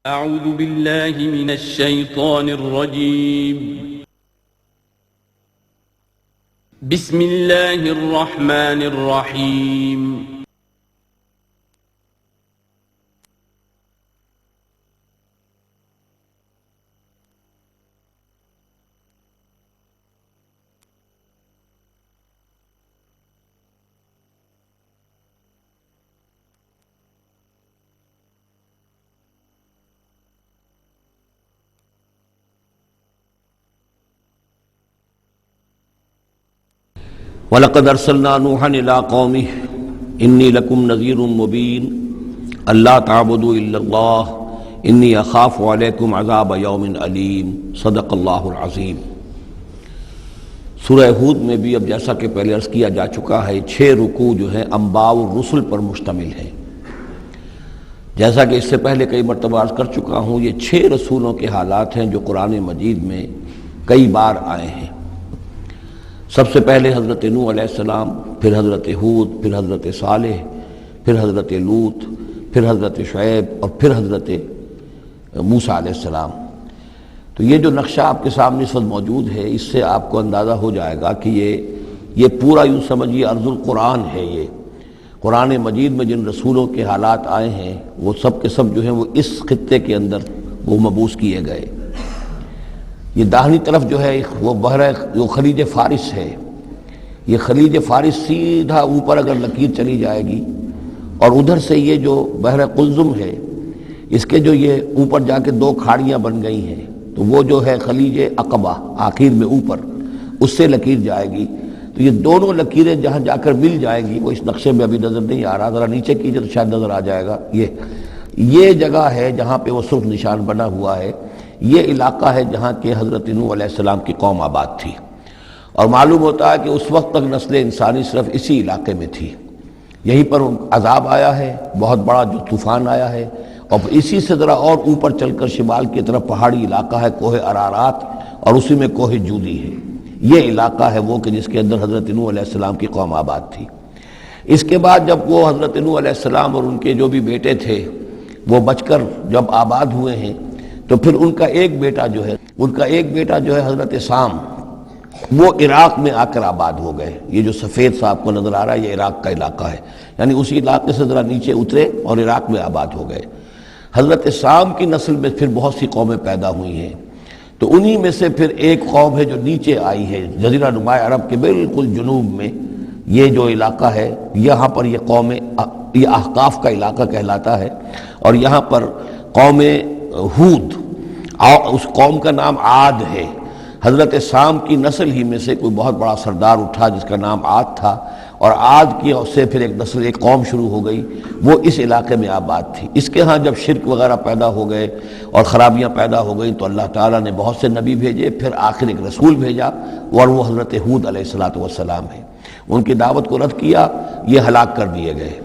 أعوذ بالله من الشيطان الرجيم. بسم الله الرحمن الرحيم. وَلَقَدْ أَرْسَلْنَا نُوحًا إِلَىٰ قَوْمِهِ إِنِّي لَكُمْ نَذِيرٌ مُّبِينٌ أَلَّا تَعْبُدُوا إِلَّا اللَّهَ إِنِّي أَخَافُ عَلَيْكُمْ عَذَابَ يَوْمٍ أَلِيمٍ صدق اللہ العظیم۔ سورہ ہود میں بھی اب جیسا کہ پہلے عرض کیا جا چکا ہے 6 رکوع جو ہیں انباء الرسل پر مشتمل ہے۔ جیسا کہ اس سے پہلے کئی مرتبہ عرض کر چکا ہوں، یہ 6 رسولوں کے حالات ہیں جو قرآن مجید میں کئی بار آئے ہیں۔ سب سے پہلے حضرت نوح علیہ السلام، پھر حضرت ہود، پھر حضرت صالح، پھر حضرت لوط، پھر حضرت شعیب اور پھر حضرت موسیٰ علیہ السلام۔ تو یہ جو نقشہ آپ کے سامنے اس وقت موجود ہے، اس سے آپ کو اندازہ ہو جائے گا کہ یہ پورا یوں سمجھیے ارض القرآن ہے۔ یہ قرآن مجید میں جن رسولوں کے حالات آئے ہیں وہ سب کے سب جو ہیں وہ اس خطے کے اندر وہ مبعوث کیے گئے۔ یہ داہنی طرف جو ہے وہ بحر جو خلیج فارس ہے، یہ خلیج فارس سیدھا اوپر اگر لکیر چلی جائے گی اور ادھر سے یہ جو بحر قلزم ہے، اس کے جو یہ اوپر جا کے 2 کھاڑیاں بن گئی ہیں، تو وہ جو ہے خلیج عقبہ آخر میں اوپر اس سے لکیر جائے گی۔ تو یہ دونوں لکیریں جہاں جا کر مل جائیں گی، وہ اس نقشے میں ابھی نظر نہیں آ رہا، ذرا نیچے کیجئے تو شاید نظر آ جائے گا۔ یہ جگہ ہے جہاں پہ وہ سرخ نشان بنا ہوا ہے، یہ علاقہ ہے جہاں کہ حضرت نوح علیہ السلام کی قوم آباد تھی، اور معلوم ہوتا ہے کہ اس وقت تک نسل انسانی صرف اسی علاقے میں تھی۔ یہیں پر عذاب آیا ہے، بہت بڑا جو طوفان آیا ہے، اور اسی سے ذرا اور اوپر چل کر شمال کی طرف پہاڑی علاقہ ہے کوہ ارارات، اور اسی میں کوہ جودی ہے۔ یہ علاقہ ہے وہ کہ جس کے اندر حضرت نوح علیہ السلام کی قوم آباد تھی۔ اس کے بعد جب وہ حضرت نوح علیہ السلام اور ان کے جو بھی بیٹے تھے وہ بچ کر جب آباد ہوئے ہیں، تو پھر ان کا ایک بیٹا جو ہے حضرت سام، وہ عراق میں آ کر آباد ہو گئے۔ یہ جو سفید سا آپ کو نظر آ رہا ہے یہ عراق کا علاقہ ہے، یعنی اسی علاقے سے ذرا نیچے اترے اور عراق میں آباد ہو گئے۔ حضرت سام کی نسل میں پھر بہت سی قومیں پیدا ہوئی ہیں، تو انہی میں سے پھر ایک قوم ہے جو نیچے آئی ہے جزیرہ نما عرب کے بالکل جنوب میں۔ یہ جو علاقہ ہے یہاں پر یہ قوم، یہ احقاف کا علاقہ کہلاتا ہے، اور یہاں پر قوم ہود، اس قوم کا نام عاد ہے۔ حضرت سام کی نسل ہی میں سے کوئی بہت بڑا سردار اٹھا جس کا نام عاد تھا، اور عاد کی سے پھر ایک نسل، ایک قوم شروع ہو گئی، وہ اس علاقے میں آباد تھی۔ اس کے ہاں جب شرک وغیرہ پیدا ہو گئے اور خرابیاں پیدا ہو گئیں تو اللہ تعالیٰ نے بہت سے نبی بھیجے، پھر آخر ایک رسول بھیجا، اور وہ حضرت ہود علیہ السلام ہے۔ ان کی دعوت کو رد کیا، یہ ہلاک کر دیے گئے۔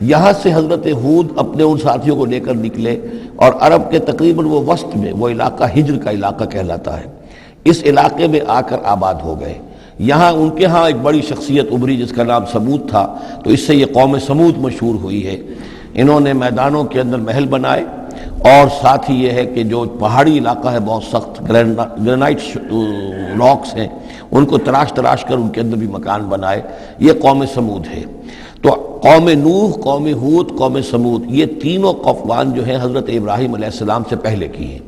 یہاں سے حضرت ہود اپنے ان ساتھیوں کو لے کر نکلے، اور عرب کے تقریباً وہ وسط میں وہ علاقہ ہجر کا علاقہ کہلاتا ہے، اس علاقے میں آ کر آباد ہو گئے۔ یہاں ان کے ہاں ایک بڑی شخصیت ابھری جس کا نام سمود تھا، تو اس سے یہ قوم سمود مشہور ہوئی ہے۔ انہوں نے میدانوں کے اندر محل بنائے، اور ساتھ ہی یہ ہے کہ جو پہاڑی علاقہ ہے بہت سخت گرینائٹ راکس ہیں، ان کو تراش کر ان کے اندر بھی مکان بنائے۔ یہ قوم سمود ہے۔ تو قوم نوح، قوم ہود، قوم سمود، یہ تینوں قومان جو ہیں حضرت ابراہیم علیہ السلام سے پہلے کی ہیں۔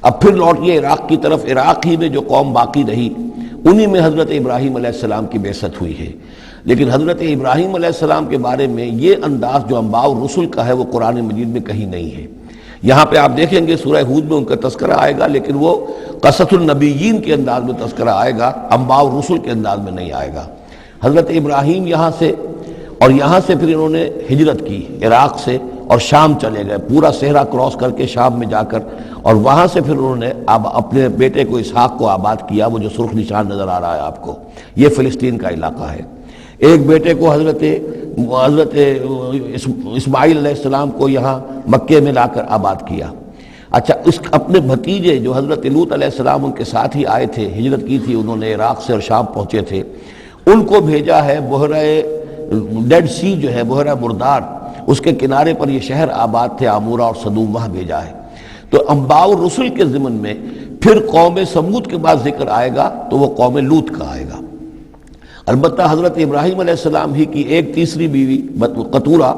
اب پھر لوٹیے عراق کی طرف، عراق ہی میں جو قوم باقی رہی انہی میں حضرت ابراہیم علیہ السلام کی بعثت ہوئی ہے۔ لیکن حضرت ابراہیم علیہ السلام کے بارے میں یہ انداز جو انباء الرسل کا ہے وہ قرآن مجید میں کہیں نہیں ہے۔ یہاں پہ آپ دیکھیں گے سورہ ہود میں ان کا تذکرہ آئے گا، لیکن وہ قصص النبیین کے انداز میں تذکرہ آئے گا، انباء الرسل کے انداز میں نہیں آئے گا۔ حضرت ابراہیم یہاں سے، اور یہاں سے پھر انہوں نے ہجرت کی عراق سے، اور شام چلے گئے، پورا صحرا کراس کر کے شام میں جا کر، اور وہاں سے پھر انہوں نے اپنے بیٹے کو اسحاق کو آباد کیا، وہ جو سرخ نشان نظر آ رہا ہے آپ کو، یہ فلسطین کا علاقہ ہے۔ ایک بیٹے کو حضرت اسماعیل علیہ السلام کو یہاں مکے میں لا کر آباد کیا۔ اچھا، اس اپنے بھتیجے جو حضرت لوط علیہ السلام ان کے ساتھ ہی آئے تھے، ہجرت کی تھی انہوں نے، عراق سے اور شام پہنچے تھے، ان کو بھیجا ہے بحیرہ ڈیڈ سی جو ہے، بحیرہ مردار، اس کے کنارے پر یہ شہر آباد تھے، عمورہ اور صدوم، وہاں بھیجا ہے۔ تو انباء الرسل کے ضمن میں پھر قوم سمود کے بعد ذکر آئے گا تو وہ قوم لوط کا آئے گا۔ البتہ حضرت ابراہیم علیہ السلام ہی کی ایک تیسری بیوی قطورہ،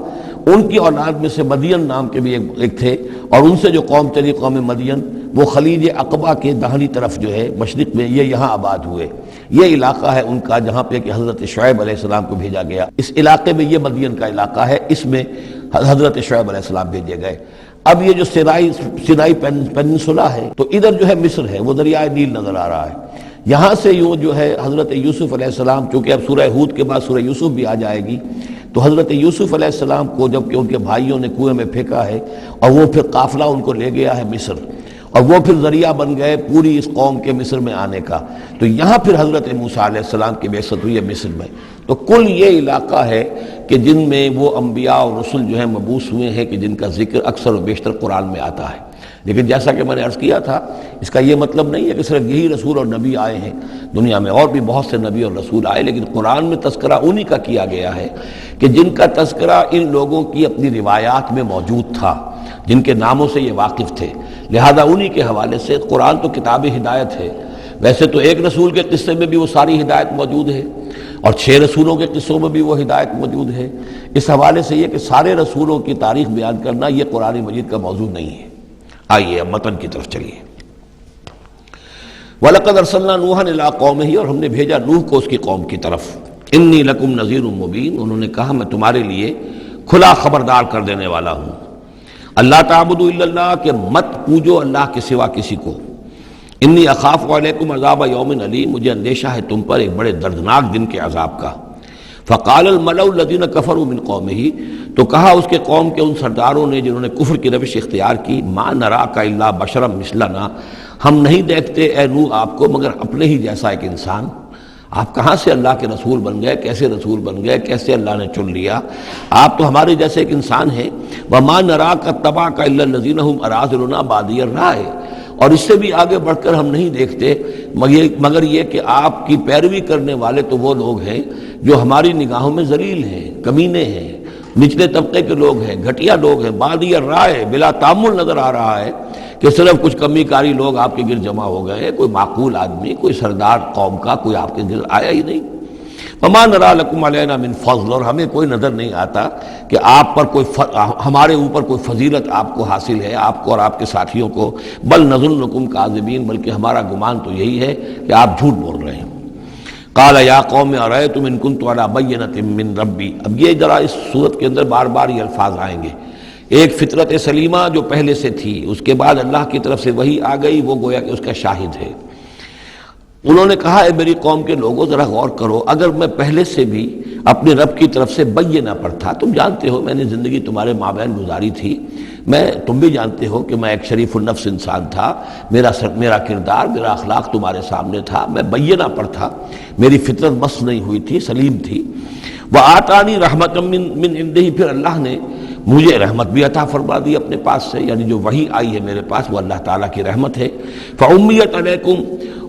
ان کی اولاد میں سے مدین نام کے بھی ایک تھے، اور ان سے جو قوم چلی قوم مدین، وہ خلیج عقبہ کے داہنی طرف جو ہے مشرق میں یہ یہاں آباد ہوئے۔ یہ علاقہ ہے ان کا جہاں پہ کہ حضرت شعیب علیہ السلام کو بھیجا گیا، اس علاقے میں یہ مدین کا علاقہ ہے، اس میں حضرت شعیب علیہ السلام بھیجے گئے۔ اب یہ جو سینائی پیننسولا ہے تو ادھر جو ہے مصر ہے، وہ دریائے نیل نظر آ رہا ہے۔ یہاں سے یوں جو ہے حضرت یوسف علیہ السلام، چونکہ اب سورہ ہود کے بعد سورہ یوسف بھی آ جائے گی، تو حضرت یوسف علیہ السلام کو جب کہ ان کے بھائیوں نے کنویں میں پھینکا ہے اور وہ پھر قافلہ ان کو لے گیا ہے مصر، اور وہ پھر ذریعہ بن گئے پوری اس قوم کے مصر میں آنے کا، تو یہاں پھر حضرت موسیٰ علیہ السلام کی بعثت ہوئی ہے مصر میں۔ تو کل یہ علاقہ ہے کہ جن میں وہ انبیاء اور رسل جو ہیں مبعوث ہوئے ہیں کہ جن کا ذکر اکثر و بیشتر قرآن میں آتا ہے۔ لیکن جیسا کہ میں نے عرض کیا تھا، اس کا یہ مطلب نہیں ہے کہ صرف یہی رسول اور نبی آئے ہیں، دنیا میں اور بھی بہت سے نبی اور رسول آئے، لیکن قرآن میں تذکرہ انہی کا کیا گیا ہے کہ جن کا تذکرہ ان لوگوں کی اپنی روایات میں موجود تھا، جن کے ناموں سے یہ واقف تھے، لہذا انہی کے حوالے سے قرآن تو کتاب ہدایت ہے۔ ویسے تو ایک رسول کے قصے میں بھی وہ ساری ہدایت موجود ہے، اور 6 رسولوں کے قصوں میں بھی وہ ہدایت موجود ہے۔ اس حوالے سے یہ کہ سارے رسولوں کی تاریخ بیان کرنا یہ قرآن مجید کا موضوع نہیں ہے۔ آئیے اب متن کی طرف چلیے۔ وَلَقَدْ أَرْسَلْنَا نُوحًا إِلَىٰ قَوْمِهِ، اور ہم نے بھیجا نوح کو اس کی قوم کی طرف۔ إِنِّي لَكُمْ نَذِيرٌ مُّبِينٌ، انہوں نے کہا میں تمہارے لیے کھلا خبردار کر دینے والا ہوں۔ اللہ تعبدوا الا اللہ، کہ مت پوجو اللہ کے سوا کسی کو۔ انی اخاف علیکم عذاب یوم علیم، مجھے اندیشہ ہے تم پر ایک بڑے دردناک دن کے عذاب کا۔ فقال الملأ الذین کفروا من قومہ، تو کہا اس کے قوم کے ان سرداروں نے جنہوں نے کفر کی روش اختیار کی، ما نراک الا بشرا مثلنا، ہم نہیں دیکھتے اے نوح آپ کو مگر اپنے ہی جیسا ایک انسان۔ آپ کہاں سے اللہ کے رسول بن گئے، کیسے رسول بن گئے، کیسے اللہ نے چن لیا؟ آپ تو ہمارے جیسے ایک انسان ہیں۔ وما نراک اتبعک الا الذین هم اراذلنا بادی الرائے، اور اس سے بھی آگے بڑھ کر ہم نہیں دیکھتے مگر یہ کہ آپ کی پیروی کرنے والے تو وہ لوگ ہیں جو ہماری نگاہوں میں ذلیل ہیں، کمینے ہیں، نچلے طبقے کے لوگ ہیں، گھٹیا لوگ ہیں۔ بادی الرائے، بلا تعمل نظر آ رہا ہے کہ صرف کچھ کمی کاری لوگ آپ کے گرد جمع ہو گئے ہیں، کوئی معقول آدمی، کوئی سردار قوم کا کوئی آپ کے گرد آیا ہی نہیں۔ وما نرى لكم علينا من فضل، اور ہمیں کوئی نظر نہیں آتا کہ آپ پر کوئی ہمارے اوپر کوئی فضیلت آپ کو حاصل ہے، آپ کو اور آپ کے ساتھیوں کو۔ بل نظنکم کاذبین، بلکہ ہمارا گمان تو یہی ہے کہ آپ جھوٹ بول رہے ہیں۔ قال یا قوم ارأیتم ان كنت على بینۃ من ربی، اب یہ ذرا اس صورت کے اندر بار بار یہ الفاظ آئیں گے۔ ایک فطرت سلیمہ جو پہلے سے تھی، اس کے بعد اللہ کی طرف سے وحی آ گئی، وہ گویا کہ اس کا شاہد ہے۔ انہوں نے کہا اے میری قوم کے لوگوں ذرا غور کرو، اگر میں پہلے سے بھی اپنے رب کی طرف سے بینہ پر تھا، تم جانتے ہو میں نے زندگی تمہارے مابین گزاری تھی، تم بھی جانتے ہو کہ میں ایک شریف النفس انسان تھا، میرا کردار، میرا اخلاق تمہارے سامنے تھا، میں بینہ پر تھا، میری فطرت مس نہیں ہوئی تھی، سلیم تھی۔ وآتانی رحمۃ من عندہ، پھر اللہ نے مجھے رحمت بھی عطا فرما دی اپنے پاس سے، یعنی جو وحی آئی ہے میرے پاس وہ اللہ تعالیٰ کی رحمت ہے۔ فأمیت علیکم،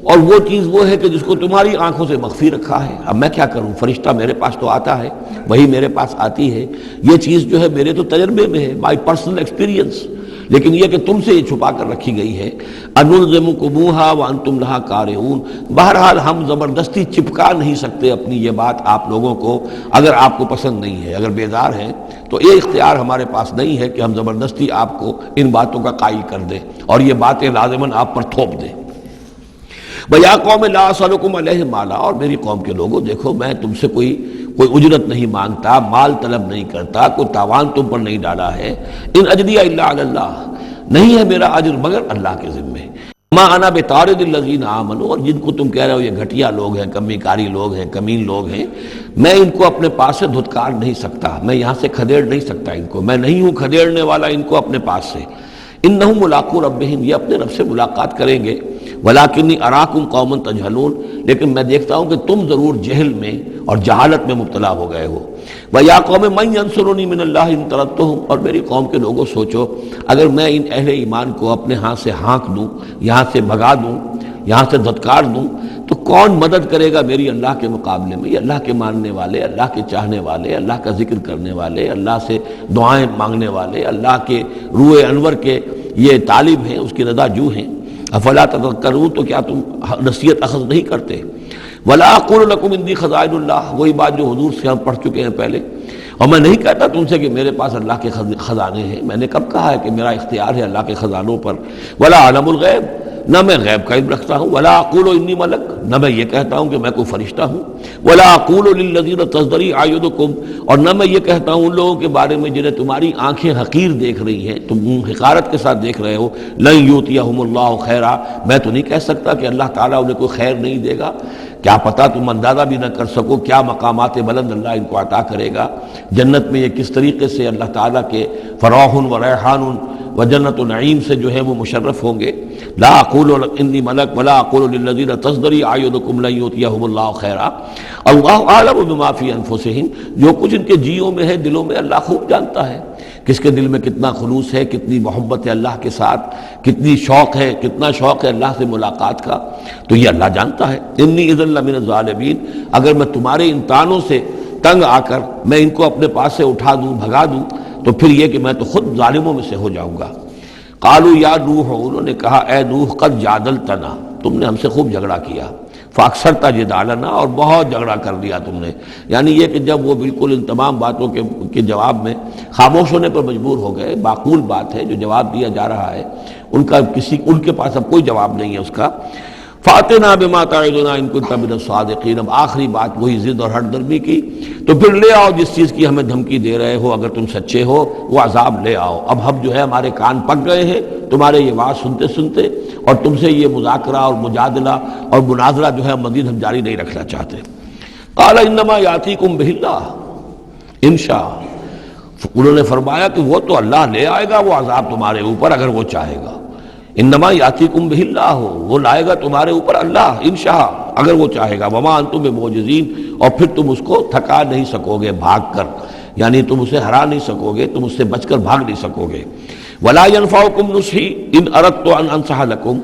اور وہ چیز وہ ہے کہ جس کو تمہاری آنکھوں سے مخفی رکھا ہے۔ اب میں کیا کروں، فرشتہ میرے پاس تو آتا ہے، وہی میرے پاس آتی ہے، یہ چیز جو ہے میرے تو تجربے میں ہے، مائی پرسنل ایکسپیرینس، لیکن یہ کہ تم سے یہ چھپا کر رکھی گئی ہے۔ انلزمکموہا وانتم لہا کارہون، بہرحال ہم زبردستی چپکا نہیں سکتے اپنی یہ بات آپ لوگوں کو، اگر آپ کو پسند نہیں ہے، اگر بیزار ہیں تو یہ اختیار ہمارے پاس نہیں ہے کہ ہم زبردستی آپ کو ان باتوں کا قائل کر دیں اور یہ باتیں لازماً آپ پر تھوپ دیں۔ وَيَا قَوْمِ لَا أَسْأَلُكُمْ عَلَيْهِ مَالًا، اور میری قوم کے لوگوں دیکھو میں تم سے کوئی اجرت نہیں مانگتا، مال طلب نہیں کرتا، کوئی تاوان تم پر نہیں ڈالا ہے۔ ان اجریہ الا علی اللہ، نہیں ہے میرا اجر مگر اللہ کے ذمے۔ ما انا بطارد الذین آمنوا، اور جن کو تم کہہ رہے ہو یہ گھٹیا لوگ ہیں، کمی کاری لوگ ہیں، کمین لوگ ہیں، میں ان کو اپنے پاس سے دھتکار نہیں سکتا، میں یہاں سے کھدیڑ نہیں سکتا ان کو، میں نہیں ہوں کھدیڑنے والا ان کو اپنے پاس سے۔ انہم ملاقو ربہم، یہ اپنے رب سے ملاقات کریں گے۔ ولیکنی اراکم قوما تجہلون، لیکن میں دیکھتا ہوں کہ تم ضرور جہل میں اور جہالت میں مبتلا ہو گئے ہو۔ وَيَا قَوْمِ مَنْ يَنْصُرُنِي مِنَ اللَّهِ إِن طَرَدتُّهُمْ، اور میری قوم کے لوگوں سوچو اگر میں ان اہل ایمان کو اپنے ہاں سے ہانک دوں، یہاں سے بھگا دوں، یہاں سے دھتکار دوں، تو کون مدد کرے گا میری اللہ کے مقابلے میں؟ یہ اللہ کے ماننے والے، اللہ کے چاہنے والے، اللہ کا ذکر کرنے والے، اللہ سے دعائیں مانگنے والے، اللہ کے روح انور کے یہ طالب ہیں، اس کی رضا جو ہیں، افلا تذکرون، تو کیا تم نصیحت اخذ نہیں کرتے؟ ولا اقول لکم عندی خزائن اللہ، وہی بات جو حضور سے ہم پڑھ چکے ہیں پہلے، اور میں نہیں کہتا تم سے کہ میرے پاس اللہ کے خزانے ہیں، میں نے کب کہا ہے کہ میرا اختیار ہے اللہ کے خزانوں پر؟ ولا اعلم الغیب، نہ میں غیب کا علم رکھتا ہوں، ولا اقول انی ملک، نہ میں یہ کہتا ہوں کہ میں کوئی فرشتہ ہوں، ولا اقول للذین تزدری اعینکم، اور نہ میں یہ کہتا ہوں ان لوگوں کے بارے میں جنہیں تمہاری آنکھیں حقیر دیکھ رہی ہیں، تم حقارت کے ساتھ دیکھ رہے ہو، لن یؤتیہم اللہ خیرا، میں تو نہیں کہہ سکتا کہ اللہ تعالیٰ انہیں کوئی خیر نہیں دے گا، کیا پتہ تم اندازہ بھی نہ کر سکو کیا مقامات بلند اللہ ان کو عطا کرے گا، جنت میں یہ کس طریقے سے اللہ تعالیٰ کے فراح و ریحان و جنت و نعیم سے جو ہے وہ مشرف ہوں گے۔ لا اقول انی ملک ولا اقول للذین تزدری اعینکم لن یؤتیہم اللہ خیرا، اللہ اعلم بما فی انفسہم، جو کچھ ان کے جیوں میں ہے، دلوں میں، اللہ خوب جانتا ہے کس کے دل میں کتنا خلوص ہے، کتنی محبت ہے اللہ کے ساتھ، کتنی شوق ہے، کتنا شوق ہے اللہ سے ملاقات کا، تو یہ اللہ جانتا ہے۔ انی اذا لمن الظالمین، اگر میں تمہارے ان طعنوں سے تنگ آ کر میں ان کو اپنے پاس سے اٹھا دوں، بھگا دوں، تو پھر یہ کہ میں تو خود ظالموں میں سے ہو جاؤں گا۔ قالوا یا نوح، انہوں نے کہا اے نوح، قد جادلتنا، تم نے ہم سے خوب جھگڑا کیا، فاکثرت جدالنا، اور بہت جھگڑا کر لیا تم نے، یعنی یہ کہ جب وہ بالکل ان تمام باتوں کے جواب میں خاموش ہونے پر مجبور ہو گئے، معقول بات ہے جو جواب دیا جا رہا ہے، ان کے پاس اب کوئی جواب نہیں ہے اس کا۔ فاتنا بما تعدنا ان كنت من الصادقین، اب آخری بات وہی ضد اور ہٹ درمی کی، تو پھر لے آؤ جس چیز کی ہمیں دھمکی دے رہے ہو، اگر تم سچے ہو وہ عذاب لے آؤ۔ اب ہم جو ہے ہمارے کان پک گئے ہیں تمہارے یہ بات سنتے سنتے، اور تم سے یہ مذاکرہ اور مجادلہ اور مناظرہ جو ہے مزید ہم جاری نہیں رکھنا چاہتے۔ قال انما یاتیکم بہ اللہ ان شاء، انہوں نے فرمایا کہ وہ تو اللہ لے آئے گا وہ عذاب تمہارے اوپر اگر وہ چاہے گا، انما یاتیکم بہ اللہ، وہ لائے گا تمہارے اوپر اللہ انشاء اگر وہ چاہے گا، وما انتم بمعجزین، اور پھر تم اس کو تھکا نہیں سکو گے بھاگ کر، یعنی تم اسے ہرا نہیں سکو گے، تم اس سے بچ کر بھاگ نہیں سکو گے۔ ولا ينفعکم نصحی ان اردت ان انصح لکم،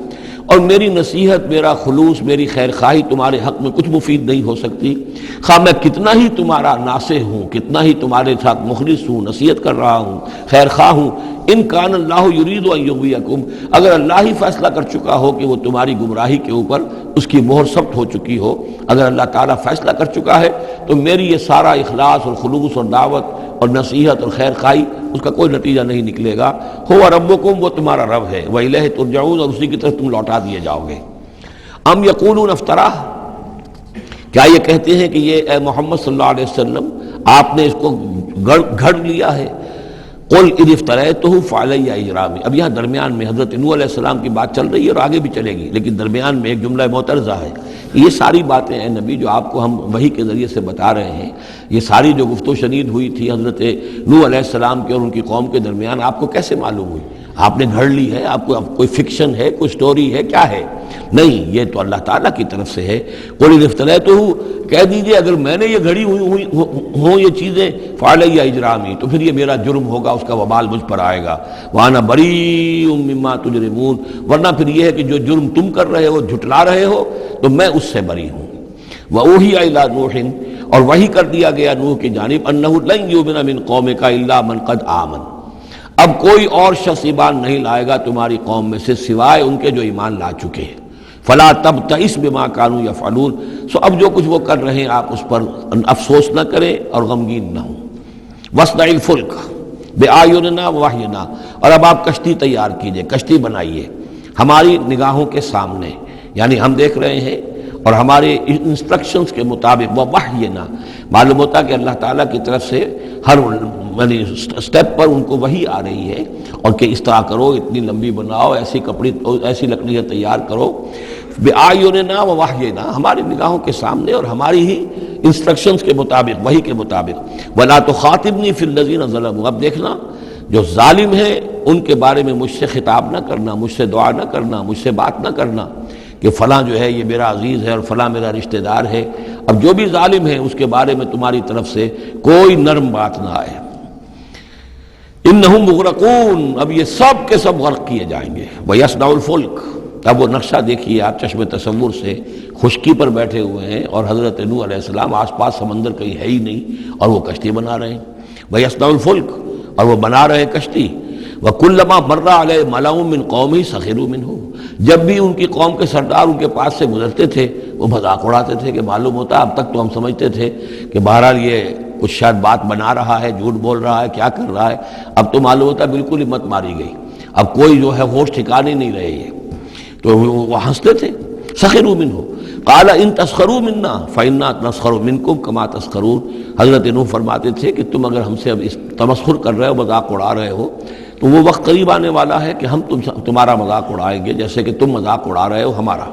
اور میری نصیحت، میرا خلوص، میری خیر خواہی تمہارے حق میں کچھ مفید نہیں ہو سکتی، خواہ میں کتنا ہی تمہارا ناصح ہوں، کتنا ہی تمہارے ساتھ مخلص ہوں، نصیحت کر رہا ہوں، خیر خواہ ہوں، ان کان اللہ یرید ان یغویکم، اگر اللہ ہی فیصلہ کر چکا ہو کہ وہ تمہاری گمراہی کے اوپر اس کی مہر ثبت ہو چکی ہو، اگر اللہ تعالیٰ فیصلہ کر چکا ہے تو میری یہ سارا اخلاص اور خلوص اور دعوت اور نصیحت اور خیر خواہی اس کا کوئی نتیجہ نہیں نکلے گا۔ ہو ربکم، وہ تمہارا رب ہے، وإلیہ ترجعون، اور اسی کی طرف تم لوٹا دیے جاؤ گے۔ ام یقولون افتراہ، کیا یہ کہتے ہیں کہ یہ اے محمد صلی اللہ علیہ وسلم آپ نے اس کو گھڑ لیا ہے؟ قل ان افتریتہ فعلی اجرامی، اب یہاں درمیان میں حضرت نوح علیہ السلام کی بات چل رہی ہے اور آگے بھی چلے گی، لیکن درمیان میں ایک جملہ معترضہ ہے۔ یہ ساری باتیں ہیں نبی جو آپ کو ہم وحی کے ذریعے سے بتا رہے ہیں، یہ ساری جو گفت و شنید ہوئی تھی حضرت نوح علیہ السلام کے اور ان کی قوم کے درمیان، آپ کو کیسے معلوم ہوئی؟ آپ نے گھڑ لی ہے؟ آپ کو اب کوئی فکشن ہے، کوئی سٹوری ہے، کیا ہے؟ نہیں، یہ تو اللہ تعالیٰ کی طرف سے ہے۔ قل ان افتریتہ، کہہ دیجئے اگر میں نے یہ گھڑی ہوئی ہوں یہ چیزیں، فعلی اجرامی، تو پھر یہ میرا جرم ہوگا، اس کا وبال مجھ پر آئے گا، وانا بریء مما تجرمون، ورنہ پھر یہ ہے کہ جو جرم تم کر رہے ہو، جھٹلا رہے ہو، تو میں اس سے بری ہوں۔ وأوحی الی نوح، اور وحی کر دیا گیا نوح کی جانب، انہ لن یؤمن من قومک الا من قد آمن، اب کوئی اور شخص ایمان نہیں لائے گا تمہاری قوم میں سے سوائے ان کے جو ایمان لا چکے ہیں۔ فلا تبتئس بما كانوا يفعلون، سو اب جو کچھ وہ کر رہے ہیں آپ اس پر افسوس نہ کریں اور غمگین نہ ہوں۔ واصنع الفلک بأعیننا ووحینا، اور اب آپ کشتی تیار کیجئے، کشتی بنائیے ہماری نگاہوں کے سامنے، یعنی ہم دیکھ رہے ہیں اور ہمارے انسٹرکشنز کے مطابق، ووحینا معلوم ہوتا کہ اللہ تعالیٰ کی طرف سے ہر یعنی سٹیپ پر ان کو وحی آ رہی ہے، اور کہ اس طرح کرو، اتنی لمبی بناؤ، ایسی لکڑیاں تیار کرو، بِأَعْيُنِنَا وَوَحْيِنَا، ہماری نگاہوں کے سامنے اور ہماری ہی انسٹرکشنز کے مطابق، وحی کے مطابق۔ وَلَا تُخَاطِبْنِي فِي الَّذِينَ ظَلَمُوا، اب دیکھنا جو ظالم ہیں ان کے بارے میں مجھ سے خطاب نہ کرنا، مجھ سے دعا نہ کرنا، مجھ سے بات نہ کرنا کہ فلاں جو ہے یہ میرا عزیز ہے اور فلاں میرا رشتہ دار ہے۔ اب جو بھی ظالم ہے اس کے بارے میں تمہاری طرف سے کوئی نرم بات نہ آئے۔ انہم مغرقون، اب یہ سب کے سب غرق کیے جائیں گے۔ وَيَصْنَعُ الْفُلْكَ، اب وہ نقشہ دیکھیے آپ چشم تصور سے، خشکی پر بیٹھے ہوئے ہیں اور حضرت نوح علیہ السلام آس پاس سمندر کہیں ہے ہی نہیں اور وہ کشتی بنا رہے ہیں۔ وَيَصْنَعُ الْفُلْكَ، اور وہ بنا رہے ہیں کشتی۔ وَكُلَّمَا مَرَّ عَلَيْهِ مَلَأٌ مِّن قَوْمِهِ سَخِرُوا مِنْهُ، جب بھی ان کی قوم کے سردار ان کے پاس سے گزرتے تھے وہ مذاق اڑاتے تھے کہ معلوم ہوتا اب تک تو ہم سمجھتے تھے کہ بہرحال یہ کچھ شاید بات بنا رہا ہے، جھوٹ بول رہا ہے، کیا کر رہا ہے، اب تو معلوم ہوتا بالکل ہی مت ماری گئی، اب کوئی جو ہے ہوش ٹھکانے نہیں رہے یہ، تو وہ ہنستے تھے۔ سخروا منہ قال ان تسخروا منا فإنا نسخر منکم کما تسخرون، حضرت نوح فرماتے تھے کہ تم اگر ہم سے اب اس تمسخر کر رہے ہو، مذاق اڑا رہے ہو، تو وہ وقت قریب آنے والا ہے کہ ہم تمہارا مذاق اڑائیں گے جیسے کہ تم مذاق اڑا رہے ہو ہمارا۔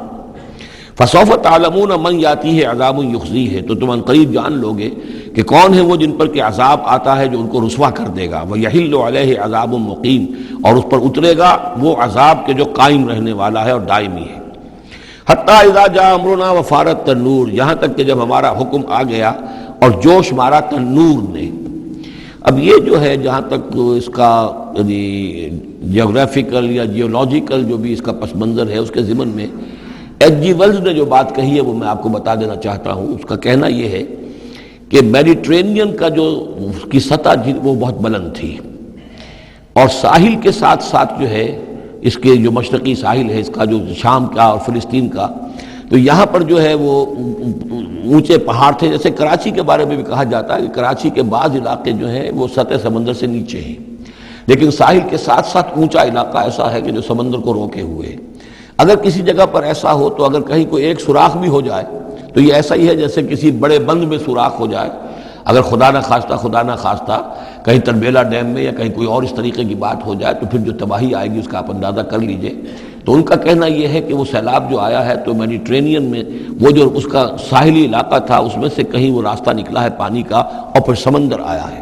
فسوف تعلمون من یاتیہ عذاب یخزیہ، تو تم ان قریب جان لوگے کہ کون ہے وہ جن پر کہ عذاب آتا ہے جو ان کو رسوا کر دے گا، ویحل علیہ عذاب مقیم، اور اس پر اترے گا وہ عذاب کے جو قائم رہنے والا ہے اور دائمی ہے۔ حتیٰ اذا جاء امرنا وفارت التنور، یہاں تک کہ جب ہمارا حکم آ گیا اور جوش مارا تنور نے۔ اب یہ جو ہے جہاں تک اس کا یعنی جیوگرافیکل یا جیولوجیکل جو بھی اس کا پس منظر ہے، اس کے ضمن میں ایچ جی ویلز نے جو بات کہی ہے وہ میں آپ کو بتا دینا چاہتا ہوں۔ اس کا کہنا یہ ہے کہ میڈیٹرینین کا جو اس کی سطح وہ بہت بلند تھی، اور ساحل کے ساتھ ساتھ جو ہے اس کے جو مشرقی ساحل ہے اس کا جو شام کا اور فلسطین کا، تو یہاں پر جو ہے وہ اونچے پہاڑ تھے۔ جیسے کراچی کے بارے میں بھی کہا جاتا ہے کہ کراچی کے بعض علاقے جو ہیں وہ سطح سمندر سے نیچے ہیں، لیکن ساحل کے ساتھ ساتھ اونچا علاقہ ایسا ہے کہ جو سمندر کو روکے ہوئے ہے۔ اگر کسی جگہ پر ایسا ہو تو اگر کہیں کوئی ایک سوراخ بھی ہو جائے تو یہ ایسا ہی ہے جیسے کسی بڑے بند میں سوراخ ہو جائے۔ اگر خدا نہ خواستہ کہیں تربیلا ڈیم میں یا کہیں کوئی اور اس طریقے کی بات ہو جائے تو پھر جو تباہی آئے گی اس کا آپ اندازہ کر لیجئے۔ تو ان کا کہنا یہ ہے کہ وہ سیلاب جو آیا ہے تو میڈیٹرینین میں وہ جو اس کا ساحلی علاقہ تھا اس میں سے کہیں وہ راستہ نکلا ہے پانی کا، اور پھر سمندر آیا ہے،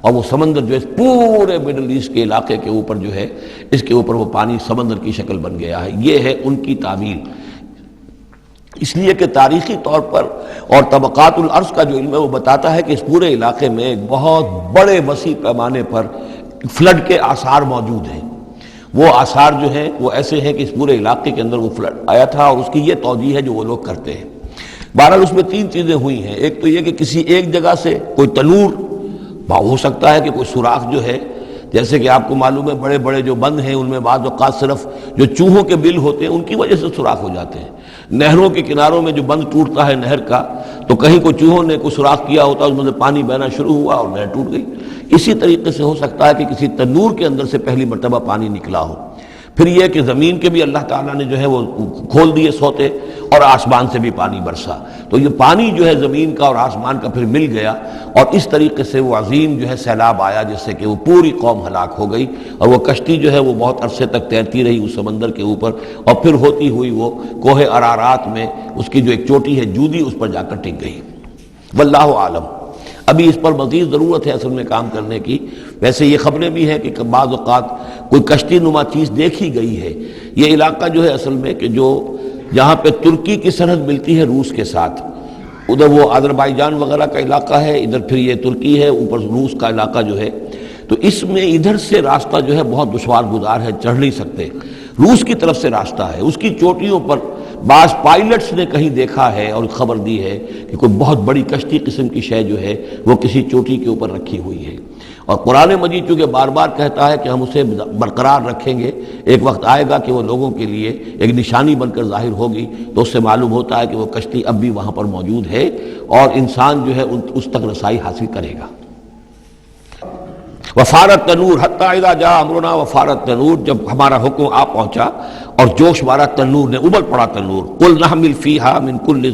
اور وہ سمندر جو ہے پورے مڈل ایسٹ کے علاقے کے اوپر جو ہے اس کے اوپر وہ پانی سمندر کی شکل بن گیا ہے۔ یہ ہے ان کی تعویل، اس لیے کہ تاریخی طور پر اور طبقات الارض کا جو علم ہے وہ بتاتا ہے کہ اس پورے علاقے میں ایک بہت بڑے وسیع پیمانے پر فلڈ کے آثار موجود ہیں۔ وہ آثار جو ہیں وہ ایسے ہیں کہ اس پورے علاقے کے اندر وہ فلڈ آیا تھا، اور اس کی یہ توجیہ ہے جو وہ لوگ کرتے ہیں۔ بہرحال اس میں تین چیزیں ہوئی ہیں، ایک تو یہ کہ کسی ایک جگہ سے کوئی تنور ہو سکتا ہے کہ کوئی سوراخ جو ہے، جیسے کہ آپ کو معلوم ہے بڑے بڑے جو بند ہیں ان میں بعض اوقات صرف جو چوہوں کے بل ہوتے ہیں ان کی وجہ سے سوراخ ہو جاتے ہیں۔ نہروں کے کناروں میں جو بند ٹوٹتا ہے نہر کا، تو کہیں کوئی چوہوں نے کوئی سوراخ کیا ہوتا ہے، اس میں سے پانی بہنا شروع ہوا اور نہر ٹوٹ گئی۔ اسی طریقے سے ہو سکتا ہے کہ کسی تنور کے اندر سے پہلی مرتبہ پانی نکلا ہو۔ پھر یہ کہ زمین کے بھی اللہ تعالیٰ نے جو ہے وہ کھول دیے سوتے، اور آسمان سے بھی پانی برسا، تو یہ پانی جو ہے زمین کا اور آسمان کا پھر مل گیا، اور اس طریقے سے وہ عظیم جو ہے سیلاب آیا جس سے کہ وہ پوری قوم ہلاک ہو گئی، اور وہ کشتی جو ہے وہ بہت عرصے تک تیرتی رہی اس سمندر کے اوپر، اور پھر ہوتی ہوئی وہ کوہ ارارات میں اس کی جو ایک چوٹی ہے جودی، اس پر جا کر ٹک گئی۔ واللہ عالم، ابھی اس پر مزید ضرورت ہے اصل میں کام کرنے کی۔ ویسے یہ خبریں بھی ہیں کہ بعض اوقات کوئی کشتی نما چیز دیکھی گئی ہے۔ یہ علاقہ جو ہے اصل میں کہ جو جہاں پہ ترکی کی سرحد ملتی ہے روس کے ساتھ، ادھر وہ آذربائیجان وغیرہ کا علاقہ ہے، ادھر پھر یہ ترکی ہے، اوپر روس کا علاقہ جو ہے، تو اس میں ادھر سے راستہ جو ہے بہت دشوار گزار ہے، چڑھ نہیں سکتے۔ روس کی طرف سے راستہ ہے، اس کی چوٹیوں پر بعض پائلٹس نے کہیں دیکھا ہے اور خبر دی ہے کہ کوئی بہت بڑی کشتی قسم کی شے جو ہے وہ کسی چوٹی کے اوپر رکھی ہوئی ہے، اور قرآن مجید چونکہ بار بار کہتا ہے کہ ہم اسے برقرار رکھیں گے، ایک وقت آئے گا کہ وہ لوگوں کے لیے ایک نشانی بن کر ظاہر ہوگی، تو اس سے معلوم ہوتا ہے کہ وہ کشتی اب بھی وہاں پر موجود ہے، اور انسان جو ہے اس تک رسائی حاصل کرے گا۔ وفارت تنور حتی اذا جاء امرنا وفارت تنور، جب ہمارا حکم آ پہنچا اور جوش مارا تنور نے، ابل پڑا تنور۔ قل نحمل فیہا من کل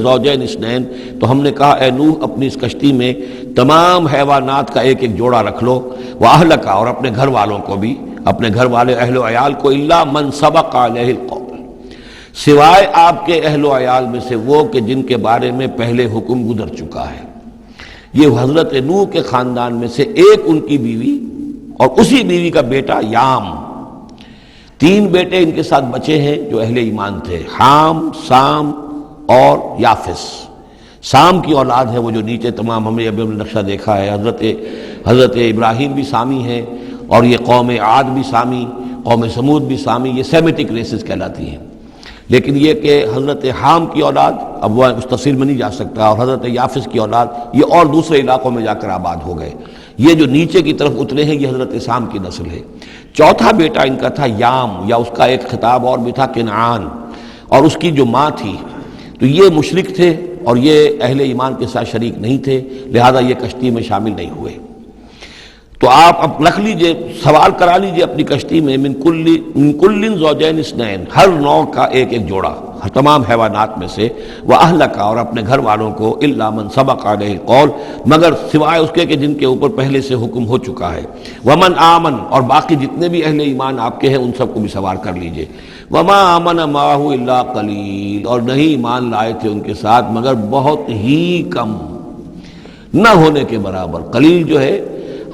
زوجین اثنین، تو ہم نے کہا اے نوح اپنی اس کشتی میں تمام حیوانات کا ایک ایک جوڑا رکھ لو، واہلک، اور اپنے گھر والوں کو بھی، اپنے گھر والے اہل و عیال کو، الا من سبق علیہ القول، سوائے آپ کے اہل و عیال میں سے وہ کہ جن کے بارے میں پہلے حکم گزر چکا ہے۔ یہ حضرت نوح کے خاندان میں سے ایک ان کی بیوی اور اسی بیوی کا بیٹا یام، تین بیٹے ان کے ساتھ بچے ہیں جو اہل ایمان تھے، حام، سام اور یافس۔ سام کی اولاد ہے وہ جو نیچے تمام ہم نے ابھی نقشہ دیکھا ہے، حضرت ابراہیم بھی سامی ہیں، اور یہ قوم عاد بھی سامی، قوم سمود بھی سامی، یہ سیمیٹک ریسز کہلاتی ہیں۔ لیکن یہ کہ حضرت حام کی اولاد، اب وہ اس تفصیل میں نہیں جا سکتا، اور حضرت یافس کی اولاد یہ اور دوسرے علاقوں میں جا کر آباد ہو گئے۔ یہ جو نیچے کی طرف اترے ہیں یہ حضرت سام کی نسل ہے۔ چوتھا بیٹا ان کا تھا یام، یا اس کا ایک خطاب اور بھی تھا کنعان، اور اس کی جو ماں تھی، تو یہ مشرک تھے اور یہ اہل ایمان کے ساتھ شریک نہیں تھے، لہذا یہ کشتی میں شامل نہیں ہوئے۔ تو آپ اب رکھ لیجئے، سوال کرا لیجئے اپنی کشتی میں من کل زوجین اثنین، ہر نوع کا ایک ایک جوڑا، تمام حیوانات میں سے، وَأَهْلَكَ، اور اپنے گھر والوں کو، إِلَّا مَنْ سَبَقَ عَلَيْهِ الْقَوْلُ، مگر سوائے اس کے کہ جن کے اوپر پہلے سے حکم ہو چکا ہے، وَمَنْ آمَنَ، اور باقی جتنے بھی اہل ایمان آپ کے ہیں ان سب کو بھی سوار کر لیجئے، وَمَا آمَنَ مَعَهُ إِلَّا قَلِيلٌ، اور نہیں ایمان لائے تھے ان کے ساتھ مگر بہت ہی کم، نہ ہونے کے برابر۔ قلیل جو ہے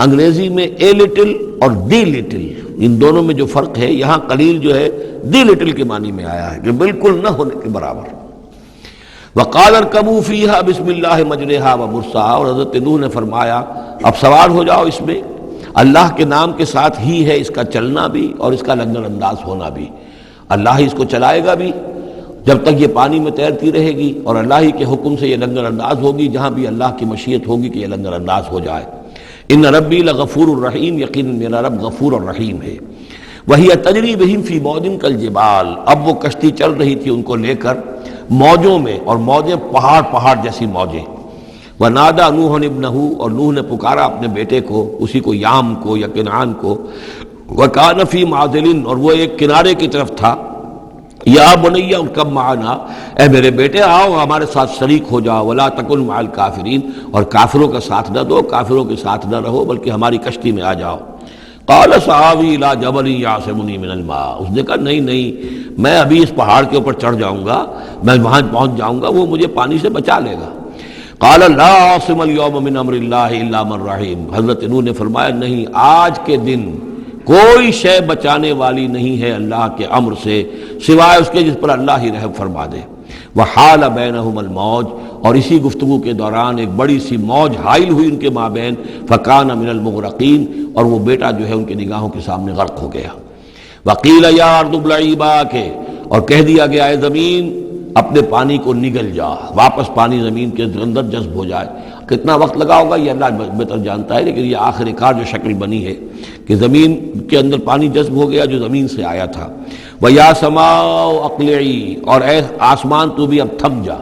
انگریزی میں اے لٹل اور دی لٹل، ان دونوں میں جو فرق ہے، یہاں قلیل جو ہے دی لٹل کے معنی میں آیا ہے، جو بالکل نہ ہونے کے برابر۔ وَقَالَ ارْكَبُوا فِيهَا بِسْمِ اللَّهِ مَجْرَاهَا وَمُرْسَاهَا، اور حضرت نوح نے فرمایا اب سوار ہو جاؤ اس میں، اللہ کے نام کے ساتھ ہی ہے اس کا چلنا بھی اور اس کا لنگر انداز ہونا بھی، اللہ ہی اس کو چلائے گا بھی جب تک یہ پانی میں تیرتی رہے گی، اور اللہ ہی کے حکم سے یہ لنگر انداز ہوگی جہاں بھی اللہ کی مشیت ہوگی کہ یہ لنگر انداز ہو جائے۔ ان ربی لغفور الرحیم، یقیناً میرا رب غفور الرحیم ہے۔ وہی تجری بہم فی موج کالجبال، اب وہ کشتی چل رہی تھی ان کو لے کر موجوں میں، اور موجیں پہاڑ جیسی موجیں۔ ونادى نوح ابنہ، اور نوح نے پکارا اپنے بیٹے کو، اسی کو یام کو یا کنعان کو، وکان فی معزل، اور وہ ایک کنارے کی طرف تھا، یا بنی ارکب معنا، اے میرے بیٹے آؤ ہمارے ساتھ شریک ہو جاؤ، ولا تکن مع الکافرین، اور کافروں کا ساتھ نہ دو، کافروں کے ساتھ نہ رہو بلکہ ہماری کشتی میں آ جاؤ۔ قال سآوی الی جبل یعصمنی من الماء، اس نے کہا نہیں میں ابھی اس پہاڑ کے اوپر چڑھ جاؤں گا، میں وہاں پہنچ جاؤں گا، وہ مجھے پانی سے بچا لے گا۔ قال لا عاصم اليوم من امر اللہ الا من رحم، حضرت نوح نے فرمایا نہیں، آج کے دن کوئی شے بچانے والی نہیں ہے اللہ کے امر سے سوائے اس کے جس پر اللہ ہی رحم فرما دے۔ وحال بینہم الموج، اور اسی گفتگو کے دوران ایک بڑی سی موج حائل ہوئی ان کے مابین، فکان من المغرقین، اور وہ بیٹا جو ہے ان کی نگاہوں کے سامنے غرق ہو گیا۔ وقیل یا ارض ابلعی ماءک، اور کہہ دیا گیا اے زمین اپنے پانی کو نگل جا، واپس پانی زمین کے اندر جذب ہو جائے۔ کتنا وقت لگا ہوگا یہ اللہ بہتر جانتا ہے، لیکن یہ آخر کار جو شکل بنی ہے کہ زمین کے اندر پانی جذب ہو گیا جو زمین سے آیا تھا۔ وَيَا سَمَاءُ أَقْلِعِي، اور اے آسمان تو بھی اب تھم جا،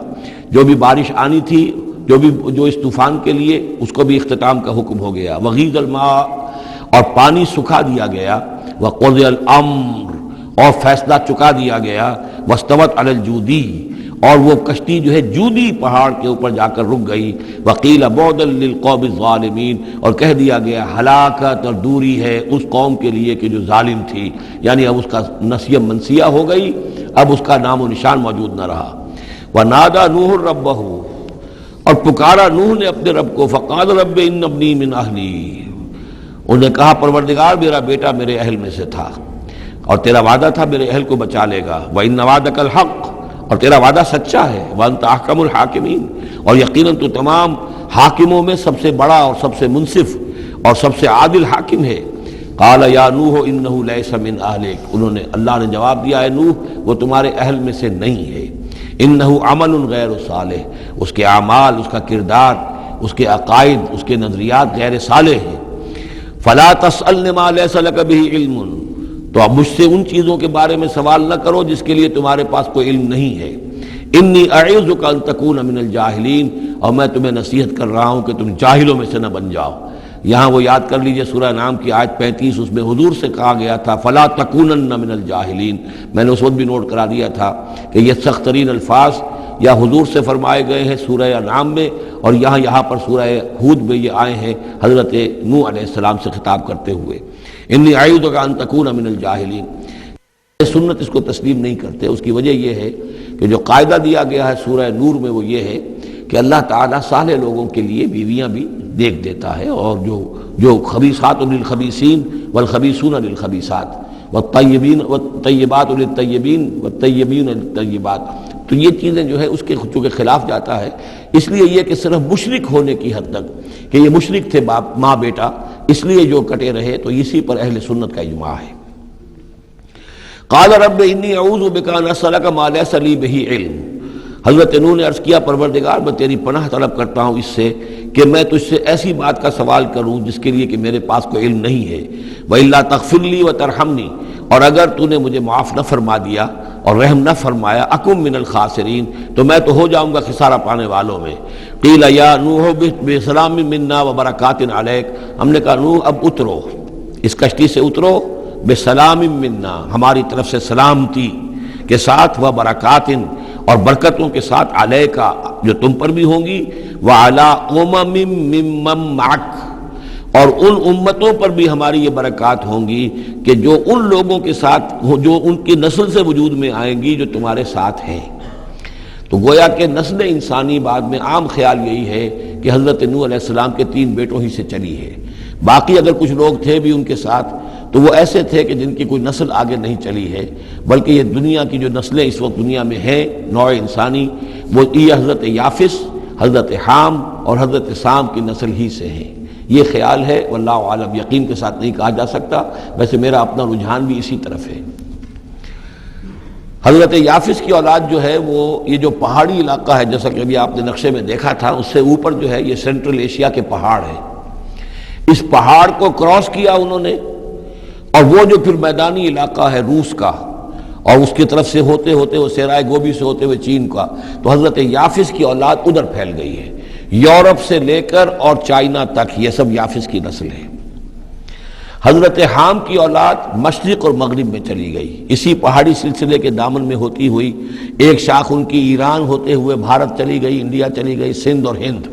جو بھی بارش آنی تھی، جو اس طوفان کے لیے، اس کو بھی اختتام کا حکم ہو گیا۔ وَغِيضَ الْمَاءُ، اور پانی سکھا دیا گیا۔ وَقُضِيَ الْأَمْرُ، اور فیصلہ چکا دیا گیا۔ وَاسْتَوَتْ عَلَى الْجُودِيِّ، اور وہ کشتی جو ہے جودی پہاڑ کے اوپر جا کر رک گئی۔ وَقِيلَ بُعْدًا لِلْقَوْمِ الظَّالِمِينَ، اور کہہ دیا گیا ہلاکت اور دوری ہے اس قوم کے لیے کہ جو ظالم تھی، یعنی اب اس کا نسیہ منسیہ ہو گئی، اب اس کا نام و نشان موجود نہ رہا۔ وَنَادَى نُوحٌ رَبَّهُ، اور پکارا نوح نے اپنے رب کو، فَقَالَ رَبِّ إِنَّ ابْنِي مِنْ أَهْلِي، انہوں نے کہا پروردگار میرا بیٹا میرے اہل میں سے تھا، اور تیرا وعدہ تھا میرے اہل کو بچا لے گا۔ وَإِنَّ وَعْدَكَ الْحَقُّ، اور تیرا وعدہ سچا ہے۔ وَأَنْتَ أَحْكَمُ الْحَاكِمِينَ، اور یقیناً تو تمام حاکموں میں سب سے بڑا اور سب سے منصف اور سب سے عادل حاکم ہے۔ قَالَ يَا نُوحُ إِنَّهُ لَيْسَ مِنْ أَهْلِكَ، انہوں نے اللہ نے جواب دیا اے نوح وہ تمہارے اہل میں سے نہیں ہے۔ إِنَّهُ عَمَلٌ غَيْرُ صَالِحٌ، اس کے اعمال، اس کا کردار، اس کے عقائد، اس کے نظریات غیر صالح ہیں۔ فَلَا تَسْأَلْنِ مَا لَيْسَ لَكَ بِهِ عِلْمٌ، تو اب مجھ سے ان چیزوں کے بارے میں سوال نہ کرو جس کے لیے تمہارے پاس کوئی علم نہیں ہے۔ انی اعوذک ان تکون من الجاہلین، اور میں تمہیں نصیحت کر رہا ہوں کہ تم جاہلوں میں سے نہ بن جاؤ۔ یہاں وہ یاد کر لیجئے سورہ نام کی آیت 35، اس میں حضور سے کہا گیا تھا فلا تکونن من الجاہلین، میں نے اس وقت بھی نوٹ کرا دیا تھا کہ یہ سخت ترین الفاظ یا حضور سے فرمائے گئے ہیں سورہ انعام میں، اور یہاں پر سورہ ہود میں یہ آئے ہیں حضرت نوح علیہ السلام سے خطاب کرتے ہوئے۔ انی اعوذک ان تکون من الجاہلین، سنت اس کو تسلیم نہیں کرتے۔ اس کی وجہ یہ ہے کہ جو قاعدہ دیا گیا ہے سورہ نور میں وہ یہ ہے کہ اللہ تعالیٰ صالح لوگوں کے لیے بیویاں بھی دیکھ دیتا ہے، اور جو خبیثات للخبیثین والخبیثون للخبیثات والطیبات للطیبین والطیبین للطیبات، تو یہ چیزیں جو ہے اس کے چونکہ خلاف جاتا ہے، اس لیے یہ کہ صرف مشرک ہونے کی حد تک کہ یہ مشرک تھے ماں بیٹا، اس لیے جو کٹے رہے، تو اسی پر اہل سنت کا اجماع ہے۔ قال رب انی اعوذ بک ان اسألک ما لیس لی بہ علم، حضرت نوح نے عرض کیا پروردگار میں تیری پناہ طلب کرتا ہوں اس سے کہ میں تجھ سے ایسی بات کا سوال کروں جس کے لیے کہ میرے پاس کوئی علم نہیں ہے، وَإِلَّا تَغْفِرْ لِي وَتَرْحَمْنِي، اور اگر تو نے مجھے معاف نہ فرما دیا اور رحم نہ فرمایا، اکم من الخاسرین، تو میں تو ہو جاؤں گا خسارہ پانے والوں میں۔ قیل یا نوح اہبط بسلام منا وبرکات علیک، ہم نے کہا نوح اب اترو، اس کشتی سے اترو، بسلام منا، ہماری طرف سے سلامتی کے ساتھ، وبرکات، اور برکتوں کے ساتھ، علیکا، جو تم پر بھی ہوں گی، وعلی امم ممن معک، اور ان امتوں پر بھی ہماری یہ برکات ہوں گی کہ جو ان لوگوں کے ساتھ، جو ان کی نسل سے وجود میں آئیں گی جو تمہارے ساتھ ہیں۔ تو گویا کہ نسل انسانی بعد میں عام خیال یہی ہے کہ حضرت نوح علیہ السلام کے 3 بیٹوں ہی سے چلی ہے، باقی اگر کچھ لوگ تھے بھی ان کے ساتھ تو وہ ایسے تھے کہ جن کی کوئی نسل آگے نہیں چلی ہے، بلکہ یہ دنیا کی جو نسلیں اس وقت دنیا میں ہیں نوع انسانی، وہ یہ حضرت یافس، حضرت حام اور حضرت سام کی نسل ہی سے ہیں۔ یہ خیال ہے، واللہ عالم، یقین کے ساتھ نہیں کہا جا سکتا، ویسے میرا اپنا رجحان بھی اسی طرف ہے۔ حضرت یافس کی اولاد جو ہے وہ یہ جو پہاڑی علاقہ ہے، جیسا کہ ابھی آپ نے نقشے میں دیکھا تھا، اس سے اوپر جو ہے یہ سینٹرل ایشیا کے پہاڑ ہیں، اس پہاڑ کو کراس کیا انہوں نے، اور وہ جو پھر میدانی علاقہ ہے روس کا، اور اس کی طرف سے ہوتے ہوتے وہ سیرائے گوبی سے ہوتے ہوئے چین کا، تو حضرت یافس کی اولاد ادھر پھیل گئی ہے، یورپ سے لے کر اور چائنا تک، یہ سب یافس کی نسل ہے۔ حضرت حام کی اولاد مشرق اور مغرب میں چلی گئی، اسی پہاڑی سلسلے کے دامن میں ہوتی ہوئی، ایک شاخ ان کی ایران ہوتے ہوئے بھارت چلی گئی، انڈیا چلی گئی، سندھ اور ہند،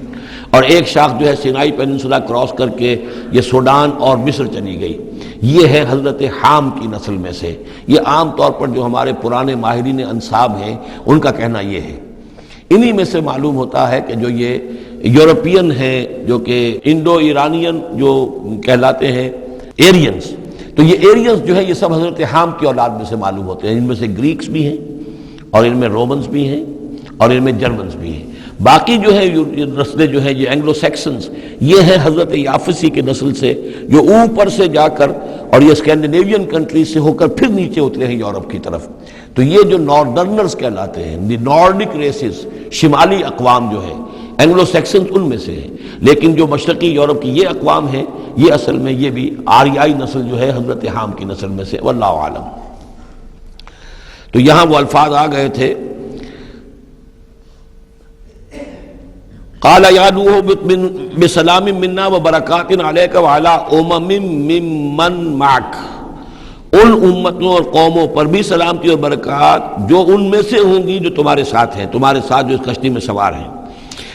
اور ایک شاخ جو ہے سینائی پیننسولا کراس کر کے یہ سوڈان اور مصر چلی گئی۔ یہ ہے حضرت حام کی نسل میں سے۔ یہ عام طور پر جو ہمارے پرانے ماہرین انساب ہیں ان کا کہنا یہ ہے۔ انہی میں سے معلوم ہوتا ہے کہ جو یہ یورپین ہیں، جو کہ انڈو ایرانین جو کہلاتے ہیں، ایرینز، تو یہ ایرینز جو ہے یہ سب حضرت حام کی اولاد میں سے معلوم ہوتے ہیں۔ ان میں سے گریکس بھی ہیں، اور ان میں رومنز بھی ہیں، اور ان میں جرمنز بھی ہیں۔ باقی جو ہے نسلیں جو ہیں یہ اینگلو سیکسنز، یہ ہیں حضرت یافسی کے نسل سے، جو اوپر سے جا کر اور یہ اسکینڈینیوین کنٹریز سے ہو کر پھر نیچے اترے ہیں یورپ کی طرف۔ تو یہ جو ناردرنرز کہلاتے ہیں، دی نارڈک ریسز، شمالی اقوام جو ہیں، اینگلو سیکسنز ان میں سے ہیں، لیکن جو مشرقی یورپ کی یہ اقوام ہیں، یہ اصل میں یہ بھی آریائی نسل جو ہے حضرت حام کی نسل میں سے، واللہ عالم۔ تو یہاں وہ الفاظ آ گئے تھے، قال یا نوح اہبط بسلام منا وبرکات علیک وعلی امم ممن معک، ان امتوں اور قوموں پر بھی سلامتی اور برکات جو ان میں سے ہوں گی جو تمہارے ساتھ ہیں، تمہارے ساتھ جو اس کشتی میں سوار ہیں،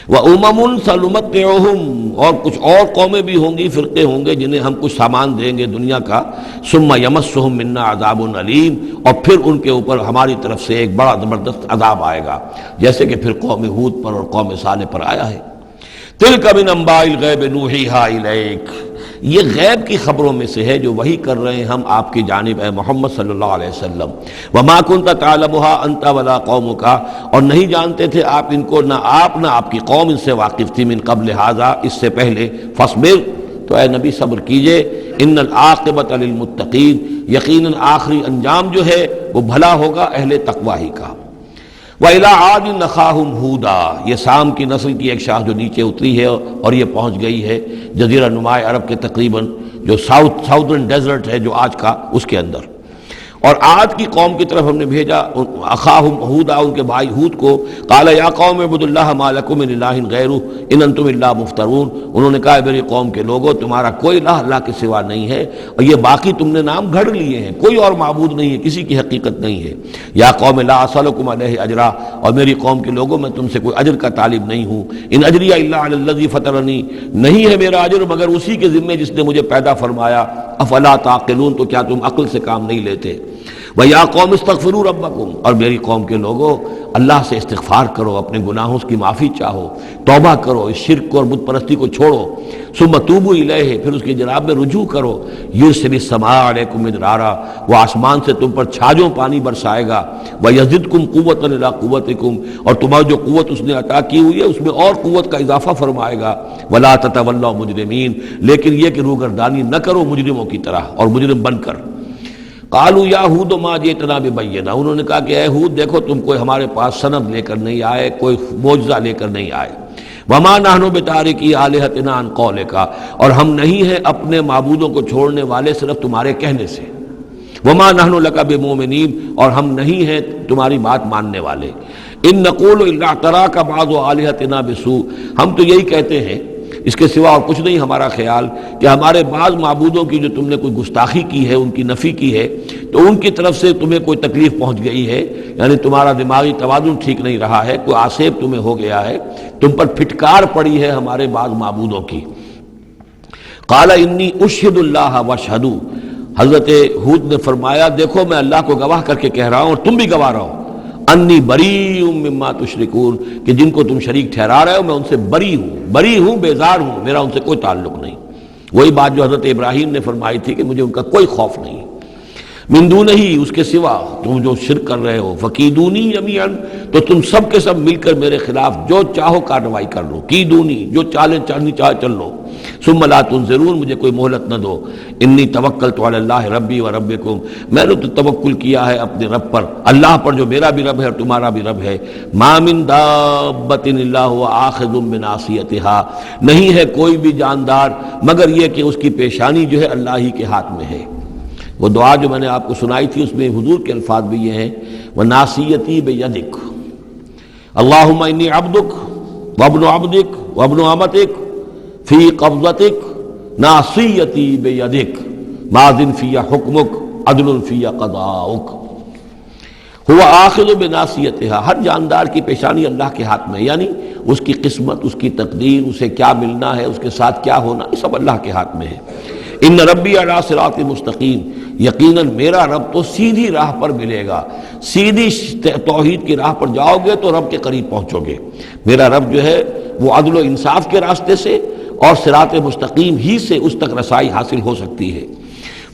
وَأُمَمٌ سَنُمَتِّعُهُمْ، اور کچھ اور قومیں بھی ہوں گی، فرقے ہوں گے جنہیں ہم کچھ سامان دیں گے دنیا کا، ثُمَّ يَمَسُّهُم مِّنَّا عَذَابٌ أَلِيمٌ، اور پھر ان کے اوپر ہماری طرف سے ایک بڑا زبردست عذاب آئے گا، جیسے کہ پھر قوم ہود پر اور قوم صالح پر آیا ہے۔ تِلْكَ مِنْ أَنْبَاءِ الْغَيْبِ نُوحِيهَا إِلَيْكَ، یہ غیب کی خبروں میں سے ہے جو وحی کر رہے ہیں ہم آپ کی جانب اے محمد صلی اللہ علیہ وسلم۔ وَمَا كُنْتَ تَعْلَمُهَا أَنْتَ وَلَا قَوْمُكَ، اور نہیں جانتے تھے آپ ان کو، نہ آپ نہ آپ کی قوم ان سے واقف تھی، من قبل ھذا، اس سے پہلے، فاصبر، تو اے نبی صبر کیجئے، ان العاقبۃ للمتقین، یقیناً آخری انجام جو ہے وہ بھلا ہوگا اہل تقوی ہی کا۔ وَإِلَىٰ عَادٍ أَخَاهُمْ هُودًا، یہ سام کی نسل کی ایک شاخ جو نیچے اتری ہے اور یہ پہنچ گئی ہے جزیرہ نماء عرب کے تقریباً جو ساؤدرن ڈیزرٹ ہے جو آج کا، اس کے اندر، اور عاد کی قوم کی طرف ہم نے بھیجا اخاہم ہودا، ان کے بھائی ہود کو، قال یا قوم اعبدوا اللہ ما لکم من الہ غیرہ ان انتم الا مفترون، انہوں نے کہا میری قوم کے لوگوں تمہارا کوئی الہ اللہ کے سوا نہیں ہے، اور یہ باقی تم نے نام گھڑ لیے ہیں، کوئی اور معبود نہیں ہے، کسی کی حقیقت نہیں ہے۔ یا قوم لا اسألکم علیہ اجرا، اور میری قوم کے لوگوں میں تم سے کوئی اجر کا طالب نہیں ہوں، ان اجری الا علی الذی فطرنی، نہیں ہے میرا اجر مگر اسی کے ذمے جس نے مجھے پیدا فرمایا، افلا تعقلون، تو کیا تم عقل سے کام نہیں لیتے۔ وَيَا قَوْمِ اسْتَغْفِرُوا رَبَّكُمْ، اور میری قوم کے لوگوں اللہ سے استغفار کرو، اپنے گناہوں کی معافی چاہو، توبہ کرو، اس شرک کو اور بت پرستی کو چھوڑو، ثُمَّ تُوبُوا إِلَيْهِ، پھر اس کی جناب میں رجوع کرو، يُرْسِلِ السَّمَاءَ عَلَيْكُمْ مِدْرَارًا، وہ آسمان سے تم پر چھاجوں پانی برسائے گا، وَيَزِدْكُمْ قُوَّةً إِلَىٰ قُوَّتِكُمْ، اور تمہاری جو قوت اس نے عطا کی ہوئی ہے اس میں اور قوت کا اضافہ فرمائے گا، وَلَا تَتَوَلَّوْا مُجْرِمِينَ، لیکن یہ کہ روگردانی نہ کرو مجرموں کی طرح اور مجرم بن کر۔ قالوا یا ہود ما جئتنا ببینہ، انہوں نے کہا کہ اے ہود دیکھو تم کوئی ہمارے پاس سند لے کر نہیں آئے، کوئی معجزہ لے کر نہیں آئے۔ وما نحن بتارکی آلہتنا عن قولک، اور ہم نہیں ہیں اپنے معبودوں کو چھوڑنے والے صرف تمہارے کہنے سے۔ وما نحن لک بمؤمنین، اور ہم نہیں ہیں تمہاری بات ماننے والے۔ ان نقول الا اعتراک بعض آلہتنا بسوء، ہم تو یہی کہتے ہیں، اس کے سوا اور کچھ نہیں ہمارا خیال، کہ ہمارے بعض معبودوں کی جو تم نے کوئی گستاخی کی ہے، ان کی نفی کی ہے، تو ان کی طرف سے تمہیں کوئی تکلیف پہنچ گئی ہے، یعنی تمہارا دماغی توازن ٹھیک نہیں رہا ہے، کوئی آسیب تمہیں ہو گیا ہے، تم پر پھٹکار پڑی ہے ہمارے بعض معبودوں کی۔ قال انی اشہد اللہ واشہدوا، حضرت ہود نے فرمایا دیکھو میں اللہ کو گواہ کر کے کہہ رہا ہوں اور تم بھی گواہ رہو، انی بریء مما تشرکون، کہ جن کو تم شریک ٹھہرا رہے ہو میں ان سے بری ہوں، بیزار ہوں، میرا ان سے کوئی تعلق نہیں۔ وہی بات جو حضرت ابراہیم نے فرمائی تھی کہ مجھے ان کا کوئی خوف نہیں، من دونہ ہی، اس کے سوا تم جو شرک کر رہے ہو، فکیدونی جمیعا، تو تم سب کے سب مل کر میرے خلاف جو چاہو کارروائی کر لو، کیدونی، جو چالیں چلنی چاہے چل لو، ثم لا تنظرون، مجھے کوئی مہلت نہ دو، انی توکلت علی اللہ ربی و ربکم، میں نے تو توکل کیا ہے اپنے رب پر، اللہ پر جو میرا بھی رب ہے اور تمہارا بھی رب ہے، ما من دابۃ الا هو آخذ بناصیتها، نہیں ہے کوئی بھی جاندار مگر یہ کہ اس کی پیشانی جو ہے اللہ ہی کے ہاتھ میں ہے۔ وہ دعا جو میں نے آپ کو سنائی تھی اس میں حضور کے الفاظ بھی یہ ہیں، وَنَاصِيَتِي بِيَدِكَ اللہم انی عبدک وابن عبدک وابن امتک فی قبضتک ناصیتی بیدک ماضٍ فی حکمک عدل فی قضاؤک۔ ہوا آخذ بناصیتها، ہر جاندار کی پیشانی اللہ کے ہاتھ میں، یعنی اس کی قسمت، اس کی تقدیر، اسے کیا ملنا ہے، اس کے ساتھ کیا ہونا، یہ سب اللہ کے ہاتھ میں ہے۔ ان ربی علی صراط مستقیم، یقیناً میرا رب تو سیدھی راہ پر ملے گا، سیدھی توحید کی راہ پر جاؤ گے تو رب کے قریب پہنچو گے۔ میرا رب جو ہے وہ عدل و انصاف کے راستے سے اور صراط مستقیم ہی سے اس تک رسائی حاصل ہو سکتی ہے۔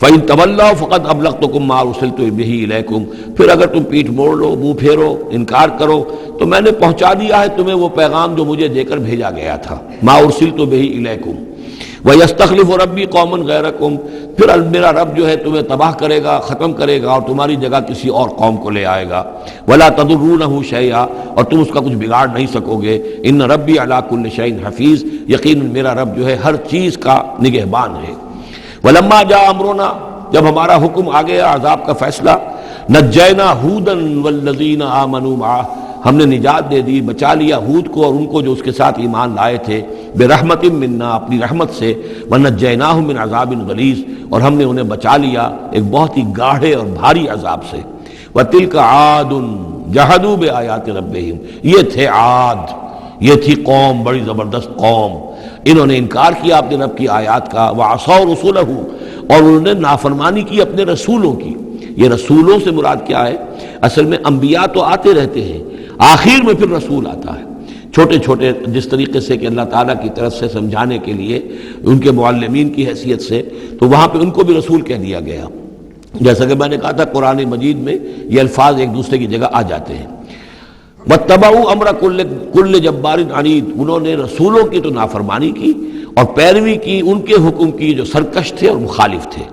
فَإِن تَوَلَّوْا فَقَدْ أَبْلَغْتُكُم مَّا أُرْسِلْتُ بِهِ إِلَيْكُمْ، پھر اگر تم پیٹھ موڑ لو، منہ پھیرو، انکار کرو، تو میں نے پہنچا دیا ہے تمہیں وہ پیغام جو مجھے دے کر بھیجا گیا تھا، مَا أُرْسِلْتُ بِهِ إِلَيْكُمْ۔ وَيَسْتَخْلِفُ رَبِّي قَوْمًا غَيْرَكُمْ، پھر میرا رب جو ہے تمہیں تباہ کرے گا، ختم کرے گا اور تمہاری جگہ کسی اور قوم کو لے آئے گا۔ وَلَا تَضُرُّونَهُ شَيْئًا، اور تم اس کا کچھ بگاڑ نہیں سکو گے۔ إِنَّ رَبِّي عَلَىٰ كُلِّ شَيْءٍ حَفِيظٌ، یقیناً میرا رب جو ہے ہر چیز کا نگہبان ہے۔ وَلَمَّا جَاءَ أَمْرُنَا، جب ہمارا حکم آ گیا، عذاب کا فیصلہ، نجینا ہودا والذین آمنوا معہ، ہم نے نجات دے دی، بچا لیا ہود کو اور ان کو جو اس کے ساتھ ایمان لائے تھے، برحمت منا، اپنی رحمت سے، ونجیناہم من عذاب غلیظ، اور ہم نے انہیں بچا لیا ایک بہت ہی گاڑھے اور بھاری عذاب سے۔ وتلک عاد جحدوا بآیات ربہم، یہ تھے عاد، یہ تھی قوم، بڑی زبردست قوم، انہوں نے انکار کیا اپنے رب کی آیات کا، وعصوا رسولہ، اور انہوں نے نافرمانی کی اپنے رسولوں کی۔ یہ رسولوں سے مراد کیا ہے؟ اصل میں انبیاء تو آتے رہتے ہیں، آخر میں پھر رسول آتا ہے، چھوٹے چھوٹے، جس طریقے سے کہ اللہ تعالیٰ کی طرف سے سمجھانے کے لیے ان کے معلمین کی حیثیت سے، تو وہاں پہ ان کو بھی رسول کہہ دیا گیا۔ جیسا کہ میں نے کہا تھا قرآن مجید میں یہ الفاظ ایک دوسرے کی جگہ آ جاتے ہیں۔ وَاتَّبَعُوا أَمْرَ كُلِّ جَبَّارٍ عَنِيدٍ، انہوں نے رسولوں کی تو نافرمانی کی اور پیروی کی ان کے حکم کی جو سرکش تھے اور مخالف تھے۔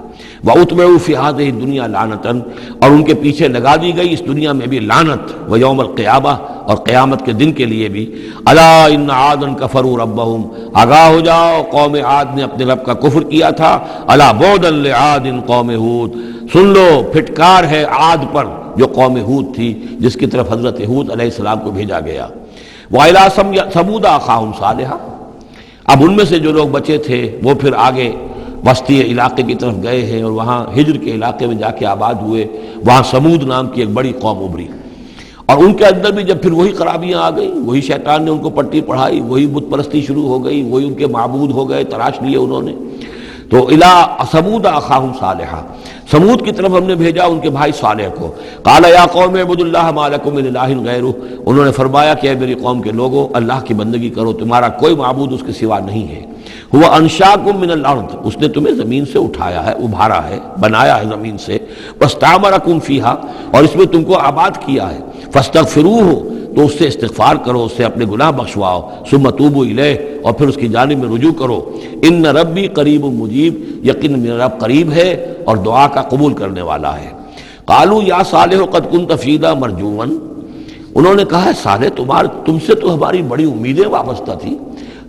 وَأُتْبِعُوا فِي هَذِهِ الدُّنْيَا لَعْنَةً، اور ان کے پیچھے لگا دی گئی اس دنیا میں بھی لعنت، وَيَوْمَ الْقِيَامَةِ، اور قیامت کے دن کے لیے بھی۔ أَلَا إِنَّ عَادًا كَفَرُوا رَبَّهُمْ، آگاہ ہو جاؤ قوم عاد نے اپنے رب کا کفر کیا تھا۔ أَلَا بُعْدًا لِعَادٍ قَوْمِ هُودٍ، سن لو پھٹکار ہے عاد پر جو قوم ہود تھی، جس کی طرف حضرت ہود علیہ السلام کو بھیجا گیا۔ وَإِلَىٰ ثَمُودَ أَخَاهُمْ صَالِحًا، اب ان میں سے جو لوگ بچے تھے وہ پھر آگے وسطی علاقے کی طرف گئے ہیں اور وہاں ہجر کے علاقے میں جا کے آباد ہوئے، وہاں سمود نام کی ایک بڑی قوم ابھری، اور ان کے اندر بھی جب پھر وہی خرابیاں آ گئیں، وہی شیطان نے ان کو پٹی پڑھائی، وہی بت پرستی شروع ہو گئی، وہی ان کے معبود ہو گئے، تراش لیے انہوں نے۔ تو الی ثمود اخاہم صالحا، سمود کی طرف ہم نے بھیجا ان کے بھائی صالح کو۔ قال یا قوم اعبدوا اللہ ما لکم من الہ غیرہ، انہوں نے فرمایا کہ اے میری قوم کے لوگو، اللہ کی بندگی کرو، تمہارا کوئی معبود اس کے سوا نہیں ہے۔ هو انشاکم من الارض، اس نے تمہیں زمین سے اٹھایا ہے، ابھارا ہے، بنایا ہے زمین سے، واستعمرکم فیہا، اور اس میں تم کو آباد کیا ہے، فاستغفروہ، تو اس سے استغفار کرو، اس سے اپنے گناہ بخشواؤ، ثم توبوا الیہ، اور پھر اس کی جانب میں رجوع کرو۔ ان ربی قریب مجیب، یقین میرا رب قریب ہے اور دعا کا قبول کرنے والا ہے۔ قالوا یا صالح قد كنت فینا مرجوا، انہوں نے کہا صالح تم سے تو ہماری بڑی امیدیں وابستہ تھی۔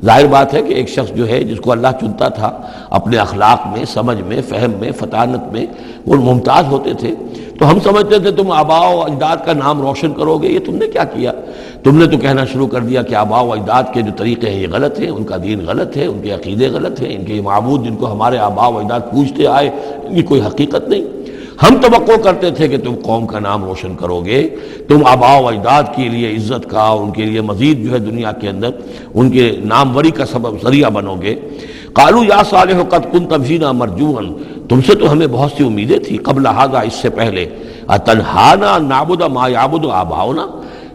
ظاہر بات ہے کہ ایک شخص جو ہے جس کو اللہ چنتا تھا اپنے اخلاق میں، سمجھ میں، فہم میں، فطانت میں وہ ممتاز ہوتے تھے، تو ہم سمجھتے تھے تم آباء و اجداد کا نام روشن کرو گے۔ یہ تم نے کیا کیا؟ تم نے تو کہنا شروع کر دیا کہ آباء و اجداد کے جو طریقے ہیں یہ غلط ہیں، ان کا دین غلط ہے، ان کے عقیدے غلط ہیں، ان کے معبود جن کو ہمارے آباء و اجداد پوجتے آئے ان کی کوئی حقیقت نہیں۔ ہم توقع کرتے تھے کہ تم قوم کا نام روشن کرو گے، تم آباء و اجداد کے لیے عزت کا اور ان کے لیے مزید جو ہے دنیا کے اندر ان کے ناموری کا سبب ذریعہ بنو گے۔ قالوا یا صالح قد كنت فینا مرجوا، تم سے تو ہمیں بہت سی امیدیں تھی قبل ھذا، اس سے پہلے، اتنہانا ان نعبد ما یعبد آباؤنا،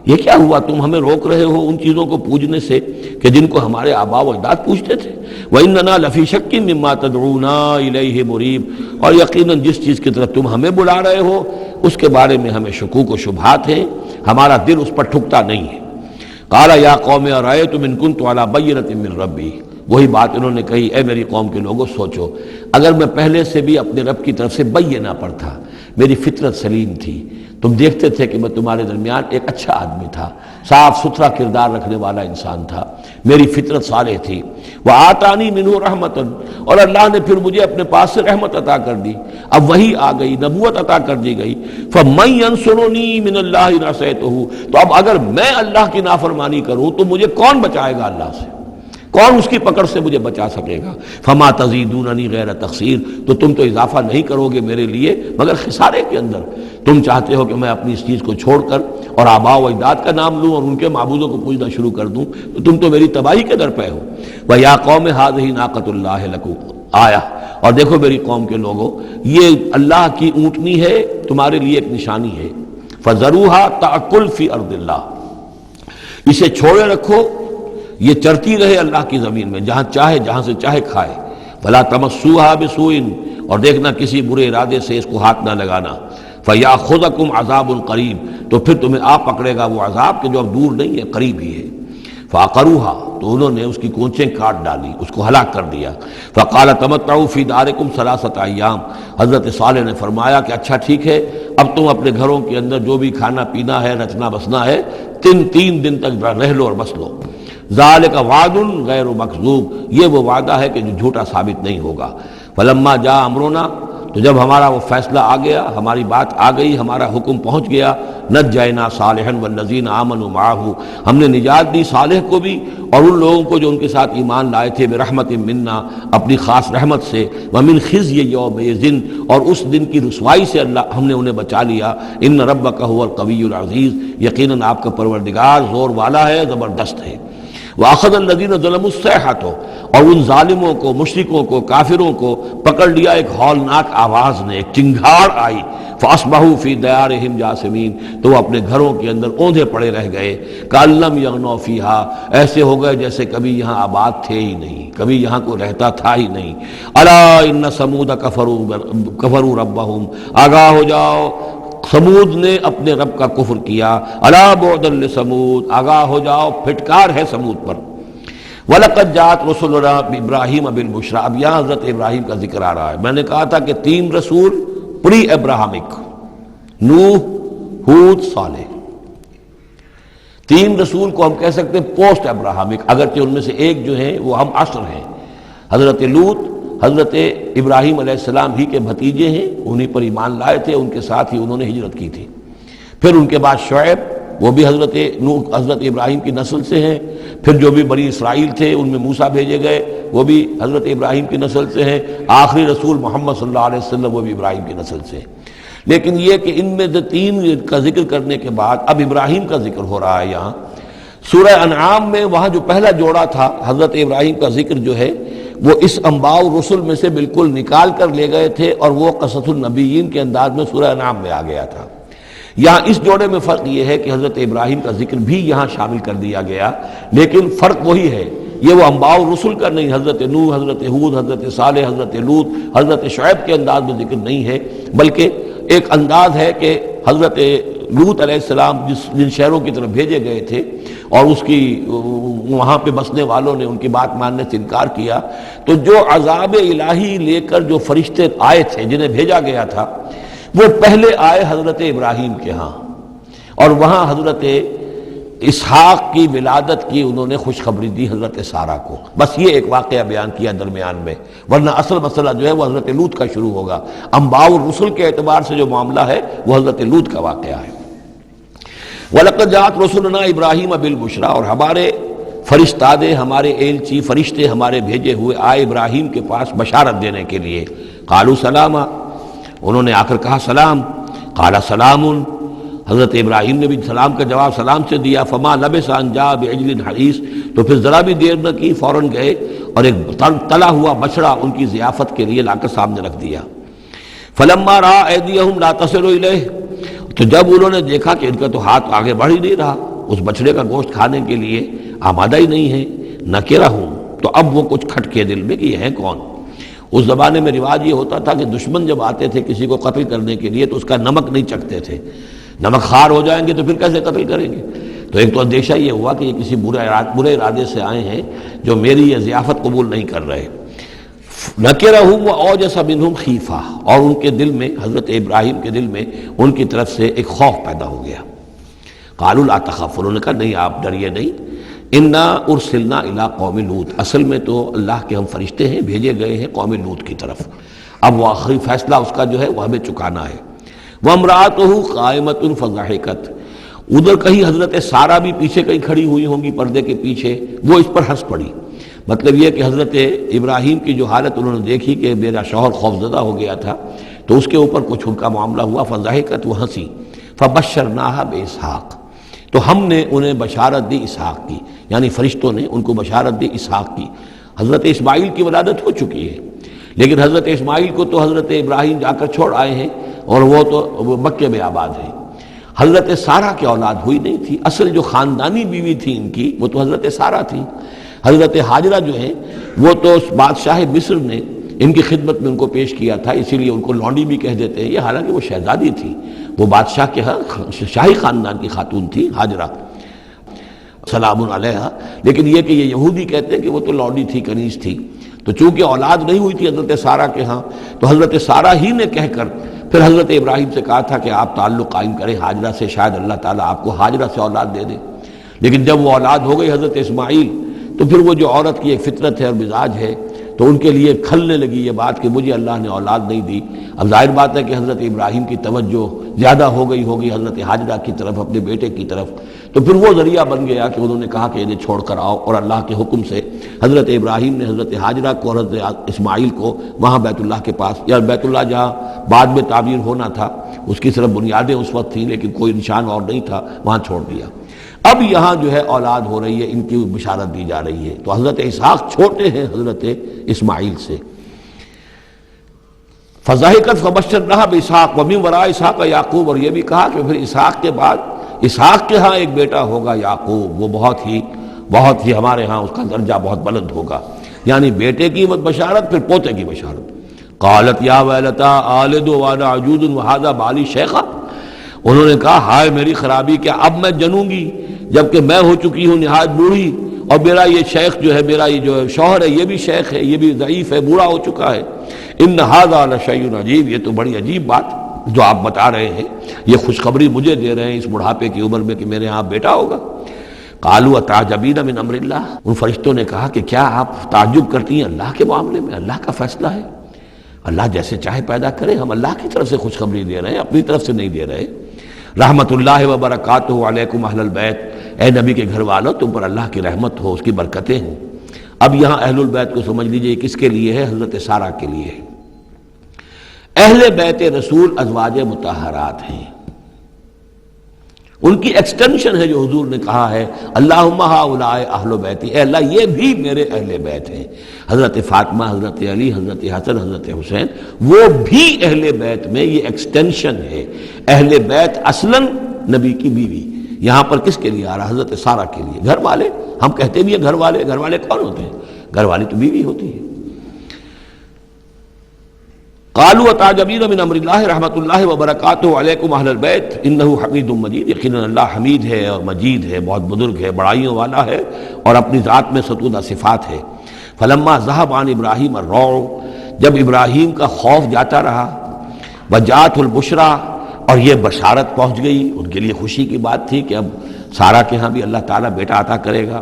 یہ کیا ہوا تم ہمیں روک رہے ہو ان چیزوں کو پوجنے سے کہ جن کو ہمارے آباء و اجداد پوجتے تھے۔ وَإِنَّنَا لَفِي شَكٍّ مِّمَّا تَدْعُونَا إِلَيْهِ مُرِيبٍ، اور یقیناً جس چیز کی طرف تم ہمیں بلا رہے ہو اس کے بارے میں ہمیں شکوک و شبہات ہیں، ہمارا دل اس پر ٹھکتا نہیں ہے۔ قَالَ يَا قَوْمِ أَرَأَيْتُمْ إِن كُنتُ عَلَىٰ بَيِّنَةٍ مِّن رَّبِّي، وہی بات انہوں نے کہی، اے میری قوم کے لوگوں سوچو، اگر میں پہلے سے بھی اپنے رب کی طرف سے بینہ پر تھا، میری فطرت سلیم تھی، تم دیکھتے تھے کہ میں تمہارے درمیان ایک اچھا آدمی تھا، صاف ستھرا کردار رکھنے والا انسان تھا، میری فطرت صالح تھی، وَآتَانِي مِنْهُ رَحْمَةً، اور اللہ نے پھر مجھے اپنے پاس سے رحمت عطا کر دی، اب وہی آ گئی، نبوت عطا کر دی گئی۔ فَمَن يَنصُرُنِي مِنَ اللَّهِ إِنْ عَصَيْتُهُ، تو اب اگر میں اللہ کی نافرمانی کروں تو مجھے کون بچائے گا اللہ سے، کون اس کی پکڑ سے مجھے بچا سکے گا؟ فما تزیدوننی غیر تقصیر، تو تم تو اضافہ نہیں کرو گے میرے لیے مگر خسارے کے اندر۔ تم چاہتے ہو کہ میں اپنی اس چیز کو چھوڑ کر اور آباء و اجداد کا نام لوں اور ان کے معبودوں کو پوجنا شروع کر دوں، تو تم تو میری تباہی کے در پہ ہو۔ وَيَا قَوْمِ هَٰذِهِ نَاقَةُ اللَّهِ لَكُمْ آیَةٌ، اور دیکھو میری قوم کے لوگوں، یہ اللہ کی اونٹنی ہے، تمہارے لیے ایک نشانی ہے۔ فَذَرُوهَا تَأْكُلْ فِي أَرْضِ اللَّهِ، اسے چھوڑے رکھو، یہ چرتی رہے اللہ کی زمین میں، جہاں چاہے جہاں سے چاہے کھائے۔ فَلَا تَمَسُّوهَا بِسُوءٍ، اور دیکھنا کسی برے ارادے سے اس کو ہاتھ نہ لگانا۔ فَيَأْخُذَكُمْ عَذَابٌ قَرِيبٌ، تو پھر تمہیں آ پکڑے گا وہ عذاب کہ جو اب دور نہیں ہے، قریب ہی ہے۔ فَعَقَرُوهَا، تو انہوں نے اس کی کونچیں کاٹ ڈالی، اس کو ہلاک کر دیا۔ فَقَالَ تَمَتَّعُوا فِي دَارِكُمْ ثَلَاثَةَ أَيَّامٍ، حضرت صالح نے فرمایا کہ اچھا ٹھیک ہے، اب تم اپنے گھروں کے اندر جو بھی کھانا پینا ہے، رچنا بسنا ہے، تین دن تک رہ لو اور بس لو۔ ذالک وعد غیر مکذوب، یہ وہ وعدہ ہے کہ جو جھوٹا ثابت نہیں ہوگا۔ فلما جاء امرنا، تو جب ہمارا وہ فیصلہ آ گیا، ہماری بات آ گئی، ہمارا حکم پہنچ گیا، نجینا صالحا والذین آمنوا معه، ہم نے نجات دی صالح کو بھی اور ان لوگوں کو جو ان کے ساتھ ایمان لائے تھے، برحمت منا، اپنی خاص رحمت سے، ومن خزی یومئذ، اور اس دن کی رسوائی سے اللہ ہم نے انہیں بچا لیا۔ ان ربک هو القوی العزیز، یقیناً آپ کا پروردگار زور والا ہے، زبردست ہے۔ وَأَخَذَ الَّذِينَ ظَلَمُوا الصَّيْحَةُ، اور ان ظالموں کو، مشرکوں کو، کافروں کو پکڑ لیا ایک ہولناک آواز نے، ایک چنگھاڑ آئی۔ فَأَصْبَحُوا فِي دِيَارِهِمْ جَاثِمِينَ، تو وہ اپنے گھروں کے اندر اوندھے پڑے رہ گئے۔ كَأَن لَّمْ يَغْنَوْا فِيهَا، ایسے ہو گئے جیسے کبھی یہاں آباد تھے ہی نہیں، کبھی یہاں کو رہتا تھا ہی نہیں۔ أَلَا إِنَّ ثَمُودَ كَفَرُوا رَبَّهُمْ، آگاہ ہو جاؤ، سمود نے اپنے رب کا کفر کیا۔ الا بعدا لثمود، آگاہ ہو جاؤ، پھٹکار ہے سمود پر۔ وَلَقَدْ جَاءَتْ رُسُلُنَا بِإِبْرَاهِيمَ بِالْبُشْرَىٰ، اب یہاں حضرت ابراہیم کا ذکر آ رہا ہے۔ میں نے کہا تھا کہ 3 رسول پری ابراہمک، نوح، ہود، صالح، 3 رسول کو ہم کہہ سکتے ہیں پوسٹ ابراہمک، اگرچہ ان میں سے ایک جو ہیں وہ ہم عصر ہیں۔ حضرت لوط حضرت ابراہیم علیہ السلام ہی کے بھتیجے ہیں، انہی پر ایمان لائے تھے، ان کے ساتھ ہی انہوں نے ہجرت کی تھی۔ پھر ان کے بعد شعیب، وہ بھی حضرت ابراہیم کی نسل سے ہیں۔ پھر جو بھی بنی اسرائیل تھے ان میں موسیٰ بھیجے گئے، وہ بھی حضرت ابراہیم کی نسل سے ہیں۔ آخری رسول محمد صلی اللہ علیہ وسلم، وہ بھی ابراہیم کی نسل سے ہیں۔ لیکن یہ کہ ان میں سے 3 کا ذکر کرنے کے بعد اب ابراہیم کا ذکر ہو رہا ہے یہاں۔ سورہ انعام میں وہاں جو پہلا جوڑا تھا حضرت ابراہیم کا ذکر جو ہے وہ اس انباء الرسل میں سے بالکل نکال کر لے گئے تھے، اور وہ قصص النبیین کے انداز میں سورہ انعام میں آ گیا تھا۔ یہاں اس جوڑے میں فرق یہ ہے کہ حضرت ابراہیم کا ذکر بھی یہاں شامل کر دیا گیا، لیکن فرق وہی ہے، یہ وہ انباء الرسل کا نہیں، حضرت نوح، حضرت ہود، حضرت صالح، حضرت لوط، حضرت شعیب کے انداز میں ذکر نہیں ہے، بلکہ ایک انداز ہے کہ حضرت لوط علیہ السلام جن شہروں کی طرف بھیجے گئے تھے اور اس کی وہاں پہ بسنے والوں نے ان کی بات ماننے سے انکار کیا، تو جو عذاب الہی لے کر جو فرشتے آئے تھے جنہیں بھیجا گیا تھا، وہ پہلے آئے حضرت ابراہیم کے ہاں، اور وہاں حضرت اسحاق کی ولادت کی انہوں نے خوشخبری دی حضرت سارہ کو. بس یہ ایک واقعہ بیان کیا درمیان میں، ورنہ اصل مسئلہ جو ہے وہ حضرت لوط کا شروع ہوگا. انباء الرسل کے اعتبار سے جو معاملہ ہے وہ حضرت لوط کا واقعہ ہے. وَلَقَدْ جَاءَتْ رُسُلُنَا إِبْرَاهِيمَ بِالْبُشْرَىٰ، اور ہمارے فرشتادے، ہمارے ایلچی فرشتے ہمارے بھیجے ہوئے آئے ابراہیم کے پاس بشارت دینے کے لیے. قالوا سلاما، انہوں نے آ کر کہا سلام. قال سلام، حضرت ابراہیم نے بھی سلام کا جواب سلام سے دیا. فما لبث ان جاء بعجل حنیذ، تو پھر ذرا بھی دیر نہ کی، فوراً گئے اور ایک تلا ہوا بچڑا ان کی ضیافت کے لیے لا کر سامنے رکھ دیا. فلما رأى أيديهم لا تصل إليه، تو جب انہوں نے دیکھا کہ ان کا تو ہاتھ آگے بڑھ ہی نہیں رہا اس بچڑے کا گوشت کھانے کے لیے، آمادہ ہی نہیں ہے، نکرہ ہوں، تو اب وہ کچھ کھٹکے دل میں کہ یہ ہے کون. اس زمانے میں رواج یہ ہوتا تھا کہ دشمن جب آتے تھے کسی کو قتل کرنے کے لیے تو اس کا نمک نہیں چکھتے تھے، نمک خوار ہو جائیں گے تو پھر کیسے قتل کریں گے. تو ایک تو اندیشہ یہ ہوا کہ یہ کسی برے ارادے سے آئے ہیں جو میری یہ ضیافت قبول نہیں کر رہے. نکرہم واوجس منہم خیفہ، اور ان کے دل میں، حضرت ابراہیم کے دل میں ان کی طرف سے ایک خوف پیدا ہو گیا. قالوا لا تخف، انہوں نے کہا نہیں آپ ڈریے نہیں. انا ارسلنا الی قوم لوط، اصل میں تو اللہ کے ہم فرشتے ہیں، بھیجے گئے ہیں قوم لوط کی طرف. اب وہ آخری فیصلہ اس کا جو ہے وہ ہمیں چکانا ہے. وامرأتہ قائمۃ فضحکت، ادھر کہیں حضرت سارہ بھی پیچھے کہیں کھڑی ہوئی ہوں گی پردے کے پیچھے، وہ اس پر ہنس پڑی. مطلب یہ کہ حضرت ابراہیم کی جو حالت انہوں نے دیکھی کہ میرا شوہر خوفزدہ ہو گیا تھا تو اس کے اوپر کچھ ان کا معاملہ ہوا. فضحکت، وہ ہنسی. فبشرناہا باسحاق، تو ہم نے انہیں بشارت دی اسحاق کی، یعنی فرشتوں نے ان کو بشارت دی اسحاق کی. حضرت اسماعیل کی ولادت ہو چکی ہے لیکن حضرت اسماعیل کو تو حضرت ابراہیم جا کر چھوڑ آئے ہیں اور وہ تو مکے میں آباد ہیں. حضرت سارہ کی اولاد ہوئی نہیں تھی. اصل جو خاندانی بیوی تھی ان کی وہ تو حضرت سارہ تھی. حضرت ہاجرہ جو ہیں وہ تو بادشاہ مصر نے ان کی خدمت میں ان کو پیش کیا تھا، اسی لیے ان کو لونڈی بھی کہہ دیتے ہیں. یہ حالانکہ وہ شہزادی تھی، وہ بادشاہ کے ہاں شاہی خاندان کی خاتون تھی ہاجرہ سلام علیہا. لیکن یہ کہ یہ یہودی کہتے ہیں کہ وہ تو لونڈی تھی، کنیز تھی. تو چونکہ اولاد نہیں ہوئی تھی حضرت سارہ کے ہاں، تو حضرت سارہ ہی نے کہہ کر پھر حضرت ابراہیم سے کہا تھا کہ آپ تعلق قائم کریں ہاجرہ سے، شاید اللہ تعالیٰ آپ کو ہاجرہ سے اولاد دے دے. لیکن جب وہ اولاد ہو گئی حضرت اسماعیل تو پھر وہ جو عورت کی ایک فطرت ہے اور مزاج ہے تو ان کے لیے کھلنے لگی یہ بات کہ مجھے اللہ نے اولاد نہیں دی. اب ظاہر بات ہے کہ حضرت ابراہیم کی توجہ زیادہ ہو گئی ہوگی حضرت ہاجرہ کی طرف، اپنے بیٹے کی طرف. تو پھر وہ ذریعہ بن گیا کہ انہوں نے کہا کہ انہیں چھوڑ کر آؤ، اور اللہ کے حکم سے حضرت ابراہیم نے حضرت ہاجرہ کو اور حضرت اسماعیل کو وہاں بیت اللہ کے پاس، یا بیت اللہ جہاں بعد میں تعمیر ہونا تھا اس کی صرف بنیادیں اس وقت تھیں لیکن کوئی نشان اور نہیں تھا، وہاں چھوڑ دیا. اب یہاں جو ہے اولاد ہو رہی ہے، ان کی بشارت دی جا رہی ہے. تو حضرت اسحاق چھوٹے ہیں حضرت اسماعیل سے. فضحکت فبشرناہا باسحاق ومن وراء اسحاق یعقوب، اور یہ بھی کہا کہ پھر اسحاق کے بعد اسحاق کے ہاں ایک بیٹا ہوگا یعقوب، وہ بہت ہی ہمارے ہاں اس کا درجہ بہت بلند ہوگا. یعنی بیٹے کی بشارت پھر پوتے کی بشارت. قالت یا ویلتا آلد وانا عجوز وہذا بالی شیخا، انہوں نے کہا ہائے میری خرابی، کیا اب میں جنوں گی جبکہ میں ہو چکی ہوں نہایت بوڑھی، اور میرا یہ شیخ جو ہے، میرا یہ جو شوہر ہے یہ بھی شیخ ہے، یہ بھی ضعیف ہے، بوڑھا ہو چکا ہے. ان ھذا لشیء عجیب، یہ تو بڑی عجیب بات جو آپ بتا رہے ہیں، یہ خوشخبری مجھے دے رہے ہیں اس بڑھاپے کی عمر میں کہ میرے ہاں بیٹا ہوگا. قالوا اتعجبین من امر اللہ، ان فرشتوں نے کہا کہ کیا آپ تعجب کرتی ہیں اللہ کے معاملے میں؟ اللہ کا فیصلہ ہے، اللہ جیسے چاہے پیدا کرے، ہم اللہ کی طرف سے خوشخبری دے رہے ہیں، اپنی طرف سے نہیں دے رہے. رحمت اللہ وبرکاتہ علیکم اہل البیت، اے نبی کے گھر والوں تم پر اللہ کی رحمت ہو، اس کی برکتیں ہوں. اب یہاں اہل البیت کو سمجھ لیجئے کس کے لیے ہے؟ حضرت سارہ کے لیے ہے. اہل بیت رسول ازواج مطہرات ہیں، ان کی ایکسٹینشن ہے جو حضور نے کہا ہے اللہم ہؤلاء اہل بیتی، اے اللہ یہ بھی میرے اہل بیت ہیں. حضرت فاطمہ، حضرت علی، حضرت حسن، حضرت حسین، وہ بھی اہل بیت میں یہ ایکسٹینشن ہے. اہل بیت اصلاً نبی کی بیوی، یہاں پر کس کے لیے آ رہا؟ حضرت سارہ کے لیے. گھر والے ہم کہتے بھی ہیں گھر والے کون ہوتے ہیں؟ گھر والی تو بیوی ہوتی ہے. قالوا اتعجبین من امر اللہ رحمت اللہ وبرکاتہ علیکم اہل البیت انہ حمید مجید، یقیناً اللہ حمید ہے اور مجید ہے، بہت بزرگ ہے، بڑائیوں والا ہے اور اپنی ذات میں ستودہ صفات ہے. فلما ذهب عن ابراہیم الروع، جب ابراہیم کا خوف جاتا رہا، وجاءت البشرا، اور یہ بشارت پہنچ گئی، ان کے لیے خوشی کی بات تھی کہ اب سارا کے ہاں بھی اللہ تعالیٰ بیٹا عطا کرے گا۔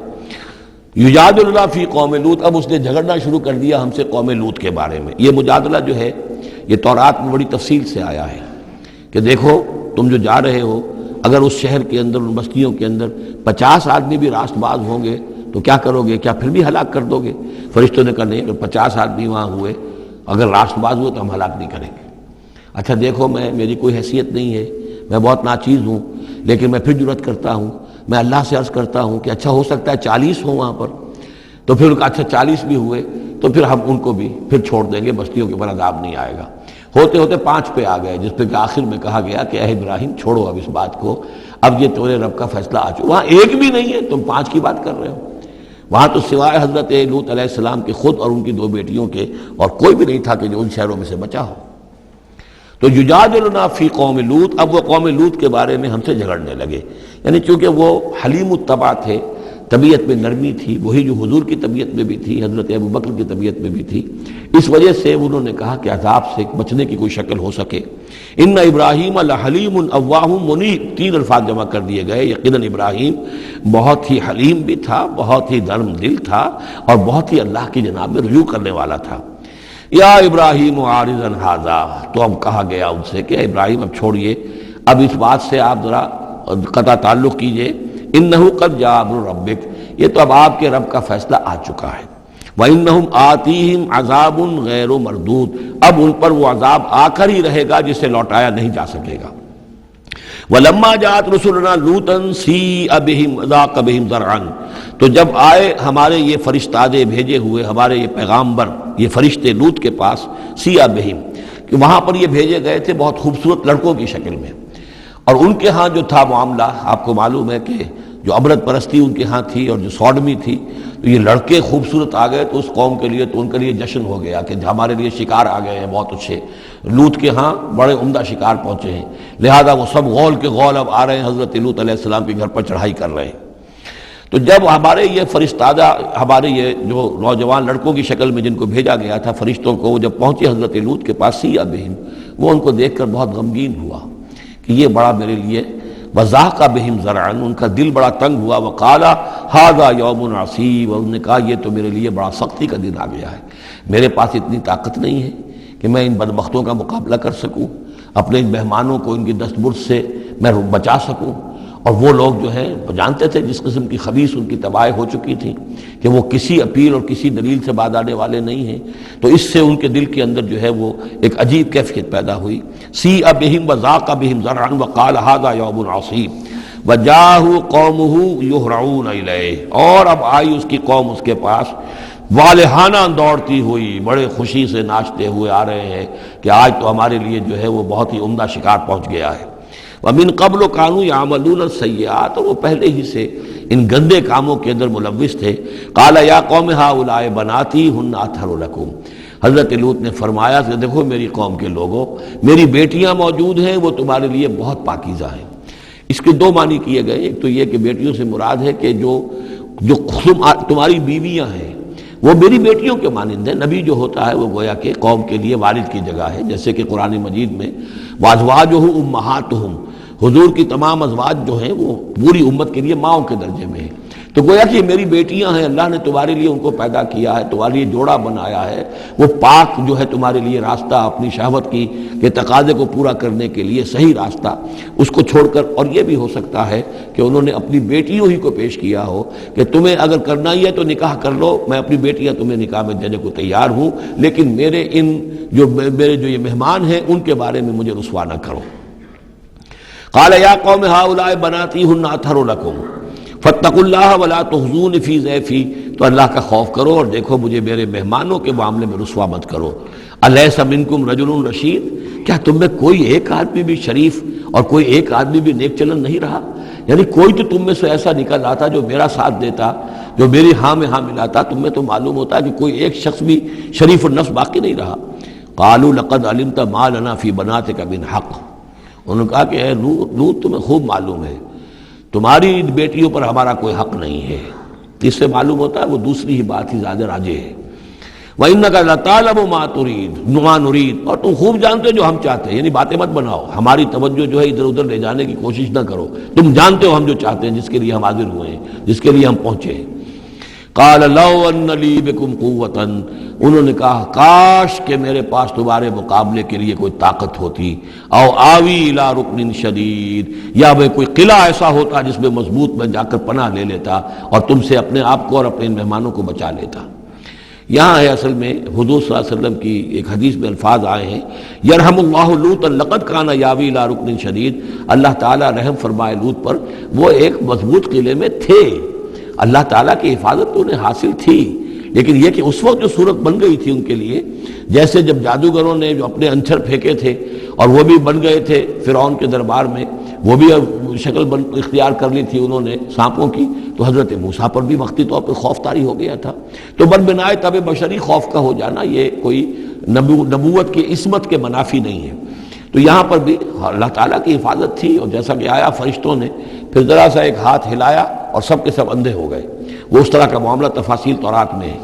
یجادلنا فی قوم لوط، اب اس نے جھگڑنا شروع کر دیا ہم سے قوم لوط کے بارے میں۔ یہ مجادلہ جو ہے یہ تورات میں بڑی تفصیل سے آیا ہے کہ دیکھو تم جو جا رہے ہو، اگر اس شہر کے اندر، ان بستیوں کے اندر 50 آدمی بھی راست باز ہوں گے تو کیا کرو گے؟ کیا پھر بھی ہلاک کر دو گے؟ فرشتوں نے کہا نہیں، اگر 50 آدمی وہاں ہوئے، اگر راست باز ہوئے تو ہم ہلاک نہیں کریں گے۔ اچھا دیکھو، میری کوئی حیثیت نہیں ہے، میں بہت ناچیز ہوں، لیکن میں پھر جرأت کرتا ہوں، میں اللہ سے عرض کرتا ہوں کہ اچھا ہو سکتا ہے 40 ہوں وہاں پر، تو پھر اچھا 40 بھی ہوئے تو پھر ہم ان کو بھی پھر چھوڑ دیں گے، بستیوں کے اوپر عذاب نہیں آئے گا۔ ہوتے ہوتے 5 پہ آ گئے، جس پہ کہ آخر میں کہا گیا کہ اے ابراہیم چھوڑو اب اس بات کو، اب یہ تمہارے رب کا فیصلہ آ چکا۔ وہاں ایک بھی نہیں ہے، تم 5 کی بات کر رہے ہو۔ وہاں تو سوائے حضرت لوط علیہ السلام کے خود اور ان کی 2 بیٹیوں کے اور کوئی بھی نہیں تھا کہ جو ان شہروں میں سے بچا ہو۔ تو یجادلنا فی قوم لوط، اب وہ قوم لوط کے بارے میں ہم سے جھگڑنے لگے، یعنی چونکہ وہ حلیم الطبع تھے، طبیعت میں نرمی تھی، وہی جو حضور کی طبیعت میں بھی تھی، حضرت ابوبکر کی طبیعت میں بھی تھی، اس وجہ سے انہوں نے کہا کہ عذاب سے بچنے کی کوئی شکل ہو سکے۔ ان ابراہیم لحلیم اواہ منیب، 3 الفاظ جمع کر دیے گئے۔ یقیناً ابراہیم بہت ہی حلیم بھی تھا، بہت ہی نرم دل تھا، اور بہت ہی اللہ کی جناب میں رجوع کرنے والا تھا۔ یا ابراہیم عارضا ھذا، تو اب کہا گیا ان سے کہ ابراہیم اب چھوڑیے، اب اس بات سے آپ ذرا قطع تعلق کیجئے۔ انہ قد جاء امر ربک، یہ تو اب آپ کے رب کا فیصلہ آ چکا ہے۔ وانہم آتیہم عذاب غیر مردود، اب ان پر وہ عذاب آ کر ہی رہے گا جسے لوٹایا نہیں جا سکے گا۔ وَلَمَّا جَاءَتْ رُسُلُنَا لُوطًا سِیءَ بِهِمْ وَضَاقَ بِهِمْ ذَرْعًا، تو جب آئے ہمارے یہ فرشتادے بھیجے ہوئے، ہمارے یہ پیغامبر، یہ فرشتے لوط کے پاس، سِیءَ بِهِمْ، کہ وہاں پر یہ بھیجے گئے تھے بہت خوبصورت لڑکوں کی شکل میں، اور ان کے ہاں جو تھا معاملہ، آپ کو معلوم ہے کہ جو عبرت پرستی ان کے ہاں تھی اور جو سوڈمی تھی، تو یہ لڑکے خوبصورت آ گئے تو اس قوم کے لیے، تو ان کے لیے جشن ہو گیا کہ ہمارے لیے شکار آ گئے ہیں بہت اچھے، لوط کے ہاں بڑے عمدہ شکار پہنچے ہیں، لہذا وہ سب غول کے غول اب آ رہے ہیں، حضرت لوط علیہ السلام کے گھر پر چڑھائی کر رہے ہیں۔ تو جب ہمارے یہ فرشتادہ، ہمارے یہ جو نوجوان لڑکوں کی شکل میں جن کو بھیجا گیا تھا فرشتوں کو، وہ جب پہنچے حضرت لوط کے پاس، سیء بہم، وہ ان کو دیکھ کر بہت غمگین ہوا کہ یہ بڑا میرے لیے، وضاق بہم ذرعا، ان کا دل بڑا تنگ ہوا، وقال ھذا یوم عصیب، اور انہوں نے کہا یہ تو میرے لیے بڑا سختی کا دن آ گیا ہے، میرے پاس اتنی طاقت نہیں ہے کہ میں ان بدبختوں کا مقابلہ کر سکوں، اپنے ان مہمانوں کو ان کی دستبرد سے میں بچا سکوں۔ اور وہ لوگ جو ہیں وہ جانتے تھے جس قسم کی خبیث ان کی تباہی ہو چکی تھی کہ وہ کسی اپیل اور کسی دلیل سے بعد آنے والے نہیں ہیں، تو اس سے ان کے دل کے اندر جو ہے وہ ایک عجیب کیفیت پیدا ہوئی۔ سیء بہم وضاق بہم ذرعا وقال ھذا یوم عصیب وجاءہ قومہ یہرعون الیہ، اور اب آئی اس کی قوم اس کے پاس والہانہ دوڑتی ہوئی، بڑے خوشی سے ناچتے ہوئے آ رہے ہیں کہ آج تو ہمارے لیے جو ہے وہ بہت ہی عمدہ شکار پہنچ گیا ہے۔ وَمِن قَبْلُ كَانُوا يَعْمَلُونَ السَّيِّئَاتِ، اور وہ پہلے ہی سے ان گندے کاموں کے اندر ملوث تھے۔ قَالَ يَا قَوْمِ هَؤُلَاءِ بَنَاتِي هُنَّ أَطْهَرُ لَكُمْ، حضرت لوط نے فرمایا کہ دیکھو میری قوم کے لوگوں، میری بیٹیاں موجود ہیں، وہ تمہارے لیے بہت پاکیزہ ہیں۔ اس کے 2 معنی کیے گئے، ایک تو یہ کہ بیٹیوں سے مراد ہے کہ جو تمہاری بیویاں ہیں وہ میری بیٹیوں کے مانند ہیں۔ نبی جو ہوتا ہے وہ گویا کہ قوم کے لیے والد کی جگہ ہے، جیسے کہ قرآن مجید میں وَأَزْوَاجُهُ أُمَّهَاتُهُمْ، حضور کی تمام ازواج جو ہیں وہ پوری امت کے لیے ماؤں کے درجے میں ہیں، تو گویا کہ میری بیٹیاں ہیں، اللہ نے تمہارے لیے ان کو پیدا کیا ہے، تمہارے لیے جوڑا بنایا ہے، وہ پاک جو ہے تمہارے لیے راستہ اپنی شہوت کی کے تقاضے کو پورا کرنے کے لیے صحیح راستہ اس کو چھوڑ کر، اور یہ بھی ہو سکتا ہے کہ انہوں نے اپنی بیٹیوں ہی کو پیش کیا ہو کہ تمہیں اگر کرنا ہی ہے تو نکاح کر لو، میں اپنی بیٹیاں تمہیں نکاح میں دینے کو تیار ہوں، لیکن میرے جو یہ مہمان ہیں ان کے بارے میں مجھے رسوا نہ کرو۔ قال یا قوم هؤلاء بناتی هن اطہر لکم فاتقوا اللہ ولا تخزون فی ضیفی، تو اللہ کا خوف کرو اور دیکھو مجھے میرے مہمانوں کے معاملے میں رسوا مت کرو۔ الیس منکم رجل رشید، کیا تم میں کوئی ایک آدمی بھی شریف اور کوئی ایک آدمی بھی نیک چلن نہیں رہا؟ یعنی کوئی تو تم میں سے ایسا نکل آتا جو میرا ساتھ دیتا، جو میری ہاں میں ہاں ملاتا، تم میں تو معلوم ہوتا ہے کہ کوئی ایک شخص بھی شریف النفس باقی نہیں رہا۔ قالوا لقد علمت ما لنا فی بناتک من حق، انہوں نے کہا کہ اے لوط تمہیں خوب معلوم ہے تمہاری بیٹیوں پر ہمارا کوئی حق نہیں ہے۔ اس سے معلوم ہوتا ہے وہ دوسری ہی بات ہی زیادہ راجح ہے۔ وَإِنَّكَ لَتَعْلَمُ مَا تُرِيدُ مَا نُرِيدُ، اور تم خوب جانتے ہو جو ہم چاہتے ہیں، یعنی باتیں مت بناؤ، ہماری توجہ جو ہے ادھر ادھر لے جانے کی کوشش نہ کرو، تم جانتے ہو ہم جو چاہتے ہیں، جس کے لیے ہم حاضر ہوئے ہیں، جس کے لیے ہم پہنچے ہیں۔ قَالَ لَوْ أَنَّ لِي بِكُمْ قُوَّةً، انہوں نے کہا کاش کہ میرے پاس تمہارے مقابلے کے لیے کوئی طاقت ہوتی، او آوی الی رکن شدید، یا میں کوئی قلعہ ایسا ہوتا جس میں مضبوط میں جا کر پناہ لے لیتا اور تم سے اپنے آپ کو اور اپنے مہمانوں کو بچا لیتا۔ یہاں ہے اصل میں حضور صلی اللہ علیہ وسلم کی ایک حدیث میں الفاظ آئے ہیں، یرحم اللہ لوطا لقد کان یاوی الی رکن شدید، اللہ تعالیٰ رحم فرمائے لوط پر، وہ ایک مضبوط قلعے میں تھے، اللہ تعالیٰ کی حفاظت تو انہیں حاصل تھی، لیکن یہ کہ اس وقت جو صورت بن گئی تھی ان کے لیے، جیسے جب جادوگروں نے جو اپنے انچھر پھینکے تھے اور وہ بھی بن گئے تھے فرعون کے دربار میں، وہ بھی شکل اختیار کر لی تھی انہوں نے سانپوں کی، تو حضرت موسیٰ پر بھی وقتی طور پر خوف طاری ہو گیا تھا۔ تو بن بنائے طب بشری خوف کا ہو جانا یہ کوئی نبوت کی عصمت کے منافی نہیں ہے۔ تو یہاں پر بھی اللہ تعالیٰ کی حفاظت تھی، اور جیسا کہ آیا فرشتوں نے پھر ذرا سا ایک ہاتھ ہلایا اور سب کے سب اندھے ہو گئے، وہ اس طرح کا معاملہ تفاصیل تورات میں ہے۔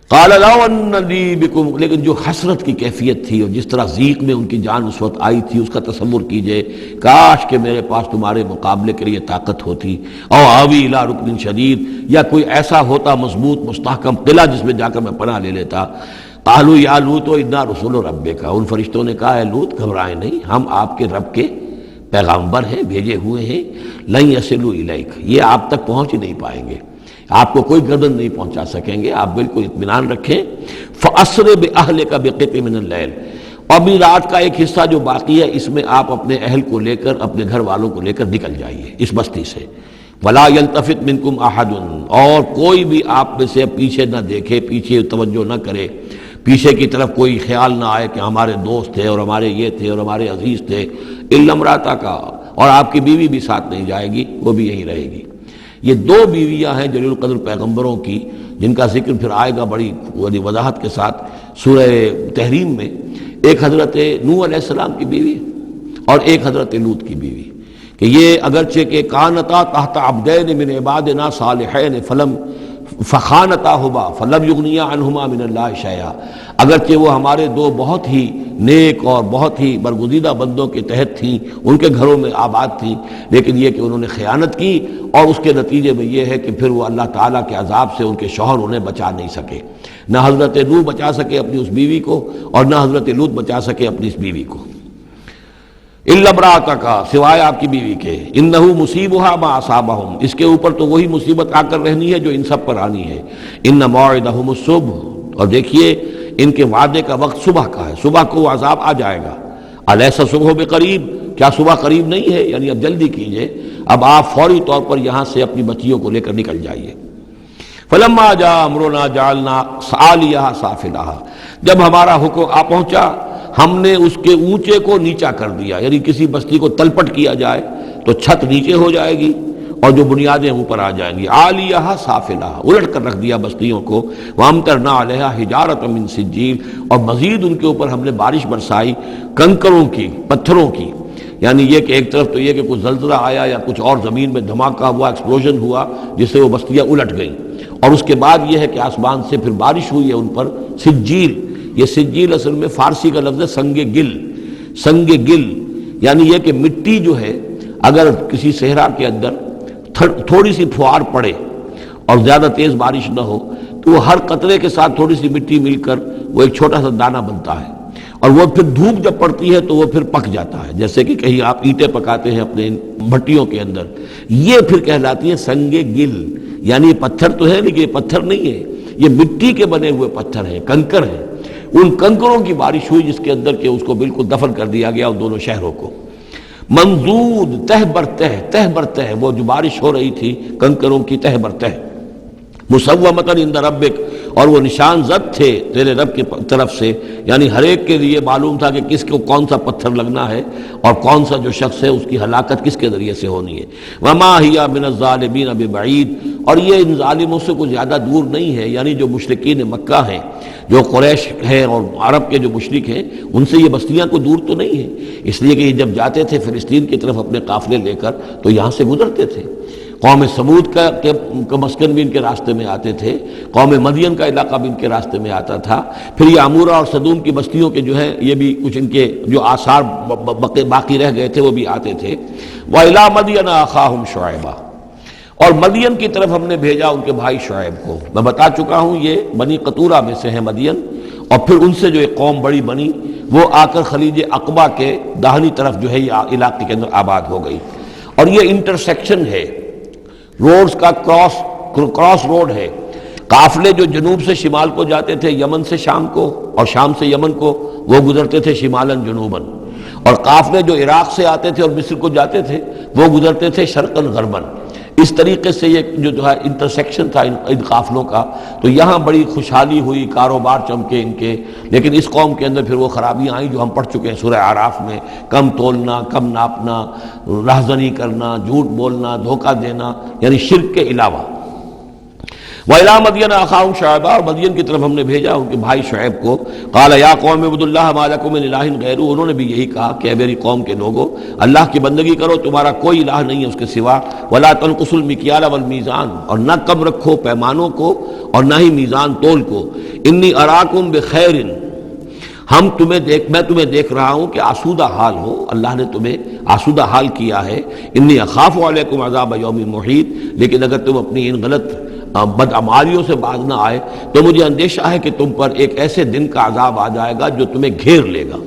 قال لو ان لی بکم، لیکن جو حسرت کی کیفیت تھی اور جس طرح ضیق میں ان کی جان اس وقت آئی تھی، اس کا تصور کیجئے، کاش کہ میرے پاس تمہارے مقابلے کے لیے طاقت ہوتی، او آوی الی رکن شدید، یا کوئی ایسا ہوتا مضبوط مستحکم قلعہ جس میں جا کر میں پناہ لے لیتا۔ قالوا یا لوط انا رسول ربک، ان فرشتوں نے کہا ہے لوط گھبرائیں نہیں، ہم آپ کے رب کے پیغامبر ہیں، بھیجے ہوئے ہیں، لن یصلوا الیک، یہ آپ تک پہنچ ہی نہیں پائیں گے، آپ کو کوئی گردن نہیں پہنچا سکیں گے، آپ بالکل اطمینان رکھیں۔ فَأَسْرِ بِأَهْلِكَ بِقِطْعٍ مِّنَ اللَّيْلِ، اور بھی رات کا ایک حصہ جو باقی ہے اس میں آپ اپنے اہل کو لے کر، اپنے گھر والوں کو لے کر نکل جائیے اس بستی سے۔ وَلَا يَلْتَفِتْ مِنْكُمْ أَحَدٌ، اور کوئی بھی آپ میں سے پیچھے نہ دیکھے، پیچھے توجہ نہ کرے، پیچھے کی طرف کوئی خیال نہ آئے کہ ہمارے دوست تھے اور ہمارے یہ تھے اور ہمارے عزیز تھے، إِلَّا امْرَأَتَكَ، اور آپ کی بیوی بھی ساتھ نہیں جائے گی، وہ بھی یہیں رہے گی۔ یہ دو بیویاں ہیں جلیل القدر پیغمبروں کی، جن کا ذکر پھر آئے گا بڑی وضاحت کے ساتھ سورہ تحریم میں۔ ایک حضرت نوح علیہ السلام کی بیوی اور ایک حضرت لوط کی بیوی، کہ یہ اگرچہ کہ کانتا تحت عبدین من عبادنا صالحین فخانتاہما فلم یغنیا عنہما من اللہ شیئا، اگرچہ وہ ہمارے دو بہت ہی نیک اور بہت ہی برگزیدہ بندوں کے تحت تھیں، ان کے گھروں میں آباد تھیں، لیکن یہ کہ انہوں نے خیانت کی، اور اس کے نتیجے میں یہ ہے کہ پھر وہ اللہ تعالیٰ کے عذاب سے ان کے شوہر انہیں بچا نہیں سکے، نہ حضرت نوح بچا سکے اپنی اس بیوی کو، اور نہ حضرت لوط بچا سکے اپنی اس بیوی کو۔ الا امرأتک، سوائے آپ کی بیوی کے، انہ مصیبھا ما اصابہم، اس کے اوپر تو وہی مصیبت آ کر رہنی ہے جو ان سب پر آنی ہے۔ ان موعدہم الصبح، اور دیکھیے ان کے وعدے کا وقت صبح کا ہے، صبح کو وہ عذاب آ جائے گا۔ الیس صبح بقریب، کیا صبح قریب نہیں ہے؟ یعنی اب جلدی کیجئے، اب آپ فوری طور پر یہاں سے اپنی بچیوں کو لے کر نکل جائیے۔ فلما جاء امرنا جعلنا عالیہا سافلہا، جب ہمارا حکم آ پہنچا ہم نے اس کے اونچے کو نیچا کر دیا، یعنی کسی بستی کو تلپٹ کیا جائے تو چھت نیچے ہو جائے گی اور جو بنیادیں اوپر آ جائیں گی، عالیہا سافلہا، الٹ کر رکھ دیا بستیوں کو، وامطرنا علیہا حجارۃ من سجیل، اور مزید ان کے اوپر ہم نے بارش برسائی کنکروں کی، پتھروں کی، یعنی یہ کہ ایک طرف تو یہ کہ کچھ زلزلہ آیا یا کچھ اور زمین میں دھماکہ ہوا، ایکسپلوژن ہوا جس سے وہ بستیاں الٹ گئیں، اور اس کے بعد یہ ہے کہ آسمان سے پھر بارش ہوئی ہے ان پر سجیل۔ یہ سجیل اصل میں فارسی کا لفظ ہے سنگ گل، سنگ گل یعنی یہ کہ مٹی جو ہے اگر کسی صحرا کے اندر تھوڑی سی پھوار پڑے اور زیادہ تیز بارش نہ ہو تو وہ ہر قطرے کے ساتھ تھوڑی سی مٹی مل کر وہ ایک چھوٹا سا دانہ بنتا ہے، اور وہ پھر دھوپ جب پڑتی ہے تو وہ پھر پک جاتا ہے، جیسے کہ کہیں آپ اینٹیں پکاتے ہیں اپنے بھٹیوں کے اندر، یہ پھر کہلاتی ہے سنگ گل، یعنی یہ پتھر تو ہے لیکن یہ پتھر نہیں ہے، یہ مٹی کے بنے ہوئے پتھر ہیں، کنکر ہیں، ان کنکروں کی بارش ہوئی جس کے اندر کہ اس کو بالکل دفن کر دیا گیا ان دونوں شہروں کو۔ منضود، تہ بر تہ، تہ بر تہ، وہ جو بارش ہو رہی تھی کنکروں کی تہ بر تہ، مسومۃ عند ربک، اور وہ نشان زد تھے تیرے رب کی طرف سے، یعنی ہر ایک کے لیے معلوم تھا کہ کس کو کون سا پتھر لگنا ہے اور کون سا جو شخص ہے اس کی ہلاکت کس کے ذریعے سے ہونی ہے۔ وما ہی من الظالمین ببعید، اور یہ ان ظالموں سے کوئی زیادہ دور نہیں ہے، یعنی جو مشرکین مکہ ہیں، جو قریش ہیں اور عرب کے جو مشرک ہیں، ان سے یہ بستیاں کو دور تو نہیں ہیں، اس لیے کہ یہ جب جاتے تھے فلسطین کی طرف اپنے قافلے لے کر تو یہاں سے گزرتے تھے۔ قوم سمود کا کا مسکن بھی ان کے راستے میں آتے تھے، قوم مدین کا علاقہ بھی ان کے راستے میں آتا تھا، پھر یہ عمورہ اور صدوم کی بستیوں کے جو ہے یہ بھی کچھ ان کے جو آثار باقی رہ گئے تھے وہ بھی آتے تھے۔ وَإِلَىٰ مَدْيَنَ أَخَاهُمْ شُعَيْبًا، اور مدین کی طرف ہم نے بھیجا ان کے بھائی شعیب کو۔ میں بتا چکا ہوں یہ بنی قطورہ میں سے ہیں مدین، اور پھر ان سے جو ایک قوم بڑی بنی وہ آ کر خلیج عقبہ کے داہنی طرف جو ہے یہ علاقے کے اندر آباد ہو گئی۔ اور یہ انٹرسیکشن ہے، روڈز کا کراس روڈ ہے۔ قافلے جو جنوب سے شمال کو جاتے تھے یمن سے شام کو، اور شام سے یمن کو، وہ گزرتے تھے شمالاً جنوباً، اور قافلے جو عراق سے آتے تھے اور مصر کو جاتے تھے وہ گزرتے تھے شرقاً غرباً۔ اس طریقے سے یہ جو ہے انٹرسیکشن تھا ان قافلوں کا، تو یہاں بڑی خوشحالی ہوئی، کاروبار چمکے ان کے۔ لیکن اس قوم کے اندر پھر وہ خرابیاں آئیں جو ہم پڑھ چکے ہیں سورہ اعراف میں، کم تولنا، کم ناپنا، رہزنی کرنا، جھوٹ بولنا، دھوکہ دینا، یعنی شرک کے علاوہ۔ وَإِلَىٰ مَدْيَنَ أَخَاهُمْ شُعَيْبًا، اور مدین کی طرف ہم نے بھیجا ان کے بھائی شعیب کو۔ قَالَ يَا قَوْمِ اعْبُدُوا اللَّهَ مَا لَكُم مِّنْ إِلَٰهٍ غَيْرُهُ، انہوں نے بھی یہی کہا کہ اے میری قوم کے لوگو، اللہ کی بندگی کرو، تمہارا کوئی الہ نہیں ہے اس کے سوا۔ وَلَا تَنْقُصُوا الْمِكْيَالَ وَالْمِيزَانَ، اور نہ کم رکھو پیمانوں کو اور نہ ہی میزان تول کو۔ إِنِّي أَرَاكُمْ بِخَيْرٍ، میں تمہیں دیکھ رہا ہوں کہ آسودہ حال ہو، اللہ نے تمہیں آسودہ حال کیا ہے۔ انی اخاف علیکم عذاب یوم محیط، لیکن اگر تم اپنی ان غلط بدعمالیوں سے باز نہ آئے تو مجھے اندیشہ ہے کہ تم پر ایک ایسے دن کا عذاب آ جائے گا جو تمہیں گھیر لے گا۔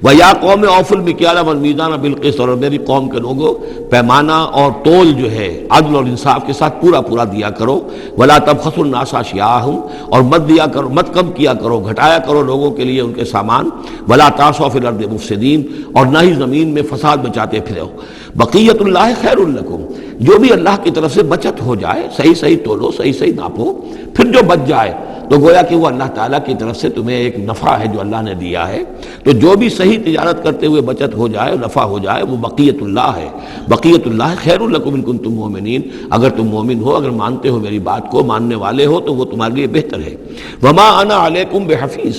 وَيَا قَوْمِ أَوْفُوا الْمِكْيَالَ وَالْمِيزَانَ بِالْقِسْطِ، اور میری قوم کے لوگوں پیمانہ اور تول جو ہے عدل اور انصاف کے ساتھ پورا دیا کرو۔ وَلَا تَبْخَسُوا النَّاسَ أَشْيَاءَهُمْ، اور مت کم کیا کرو، گھٹایا کرو لوگوں کے لیے ان کے سامان۔ وَلَا تَعْثَوْا فِي الْأَرْضِ مُفْسِدِينَ، اور نہ ہی زمین میں فساد بچاتے پھرو۔ بقیت اللہ خیر لکم، جو بھی اللہ کی طرف سے بچت ہو جائے، صحیح تولو، صحیح ناپو، پھر جو بچ جائے تو گویا کہ وہ اللہ تعالیٰ کی طرف سے تمہیں ایک نفع ہے جو اللہ نے دیا ہے۔ تو جو بھی صحیح تجارت کرتے ہوئے بچت ہو جائے، نفع ہو جائے، وہ بقیت اللہ ہے۔ بقیت اللہ خیر لکم ان کنتم مؤمنین، اگر تم مومن ہو، اگر مانتے ہو میری بات کو، ماننے والے ہو تو وہ تمہارے لیے بہتر ہے۔ وما انا علیکم بحفیظ،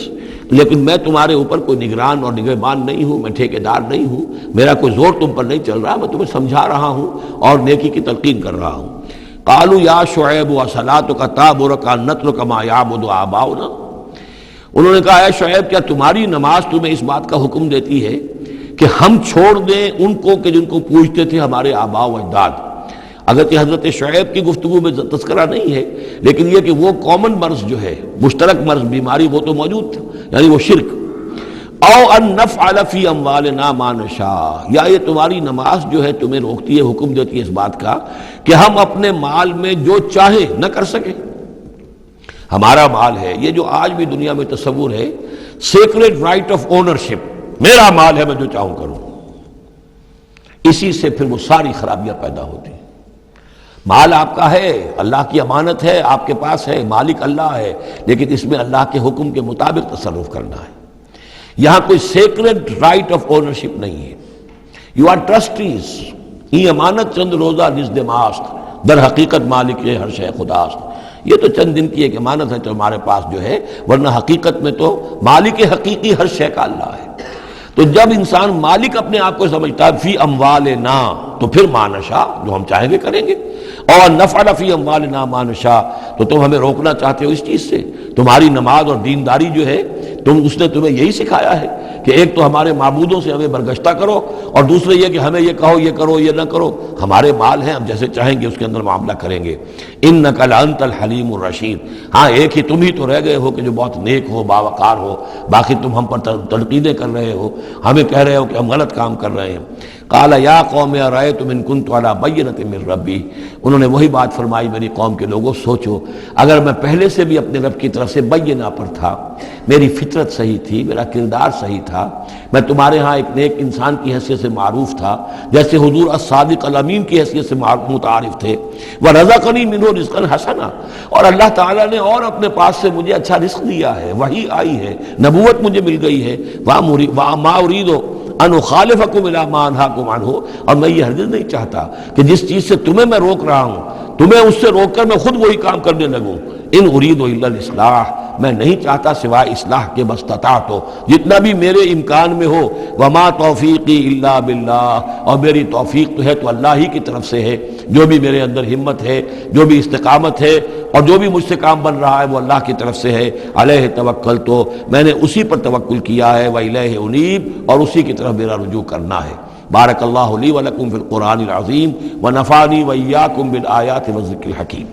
لیکن میں تمہارے اوپر کوئی نگران اور نگہبان نہیں ہوں، میں ٹھیکیدار نہیں ہوں، میرا کوئی زور تم پر نہیں چل رہا، میں تمہیں سمجھا رہا ہوں اور نیکی کی تلقین کر رہا ہوں۔ قالوا یا شعیب وصلاتک تأمرک ان نترک ما یعبد آباؤنا، انہوں نے کہا اے شعیب، کیا تمہاری نماز تمہیں اس بات کا حکم دیتی ہے کہ ہم چھوڑ دیں ان کو کہ جن کو پوجتے تھے ہمارے آباء و اجداد؟ اگرچہ حضرت شعیب کی گفتگو میں تذکرہ نہیں ہے، لیکن یہ کہ وہ کامن مرض جو ہے، مشترک مرض، بیماری، وہ تو موجود تھا، یعنی وہ شرک۔ او ان نفعل فی اموالنا ما نشاء، یا یہ تمہاری نماز جو ہے تمہیں روکتی ہے، حکم دیتی ہے اس بات کا کہ ہم اپنے مال میں جو چاہے نہ کر سکیں۔ ہمارا مال ہے، یہ جو آج بھی دنیا میں تصور ہے، سیکریٹ رائٹ آف اونرشپ، میرا مال ہے، میں جو چاہوں کروں، اسی سے پھر وہ ساری خرابیاں پیدا ہوتی ہیں۔ مال آپ کا ہے، اللہ کی امانت ہے، آپ کے پاس ہے، مالک اللہ ہے، لیکن اس میں اللہ کے حکم کے مطابق تصرف کرنا ہے۔ یہاں کوئی سیکریٹ رائٹ آف اونرشپ نہیں ہے۔ یو آر ٹرسٹیز، یہ امانت چند روزہ نزد ماست، در حقیقت مالک ہر شے خداست۔ یہ تو چند دن کی ایک امانت ہے جو ہمارے پاس جو ہے، ورنہ حقیقت میں تو مالک حقیقی ہر شے کا اللہ ہے۔ تو جب انسان مالک اپنے آپ کو سمجھتا ہے فی اموالنا، تو پھر ما نشاء، جو ہم چاہیں گے کریں گے۔ اور نفعل فی اموالنا ما نشاء، تو تم ہمیں روکنا چاہتے ہو اس چیز سے۔ تمہاری نماز اور دینداری جو ہے، اس نے تمہیں یہی سکھایا ہے کہ ایک تو ہمارے معبودوں سے ہمیں برگشتہ کرو، اور دوسرے یہ کہ ہمیں یہ کہو یہ کرو یہ نہ کرو، ہمارے مال ہیں، ہم جیسے چاہیں گے اس کے اندر معاملہ کریں گے۔ انک لانت الحلیم الرشید، ہاں ایک ہی تم ہی تو رہ گئے ہو کہ جو بہت نیک ہو، باوقار ہو، باقی تم ہم پر تنقیدیں کر رہے ہو، ہمیں کہہ رہے ہو کہ ہم غلط کام کر رہے ہیں۔ قال یا قوم ارأیتم ان کنت علی بینۃ من ربی، انہوں نے وہی بات فرمائی میری قوم کے لوگوں، سوچو اگر میں پہلے سے بھی اپنے رب کی طرف سے بینہ پر تھا، میری فطرت صحیح تھی، میرا کردار صحیح تھا، میں تمہارے ہاں ایک نیک انسان کی حیثیت سے معروف تھا، جیسے حضور الصادق الامین کی حیثیت سے متعارف تھے، وَرَزَقَنِي مِنْهُ رِزْقًا حَسَنًا، اور اللہ تعالیٰ نے اور اپنے پاس سے مجھے اچھا رزق دیا ہے، وحی آئی ہے، نبوت مجھے مل گئی ہے، وَمَا أُرِيدُ أَنْ أُخَالِفَكُمْ إِلَىٰ مَا أَنْهَاكُمْ عَنْهُ، اور میں یہ ہرگز نہیں چاہتا کہ جس چیز سے تمہیں میں روک رہا ہوں، تمہیں اس سے روک کر میں خود وہی کام کرنے لگوں۔ ان اريد الا الاصلاح، میں نہیں چاہتا سوائے اصلاح کے، مستطاعت ہو، جتنا بھی میرے امکان میں ہو، وما توفیقی الا باللہ، اور میری توفیق تو ہے تو اللہ ہی کی طرف سے ہے، جو بھی میرے اندر ہمت ہے، جو بھی استقامت ہے اور جو بھی مجھ سے کام بن رہا ہے وہ اللہ کی طرف سے ہے، علیہ توکل، تو میں نے اسی پر توکل کیا ہے، وإلیہ انیب، اور اسی کی طرف میرا رجوع کرنا ہے۔ بارک اللہ لی ولکم فی القرآن العظیم ونفعنی وإیاکم بالآیات والذکر الحکیم۔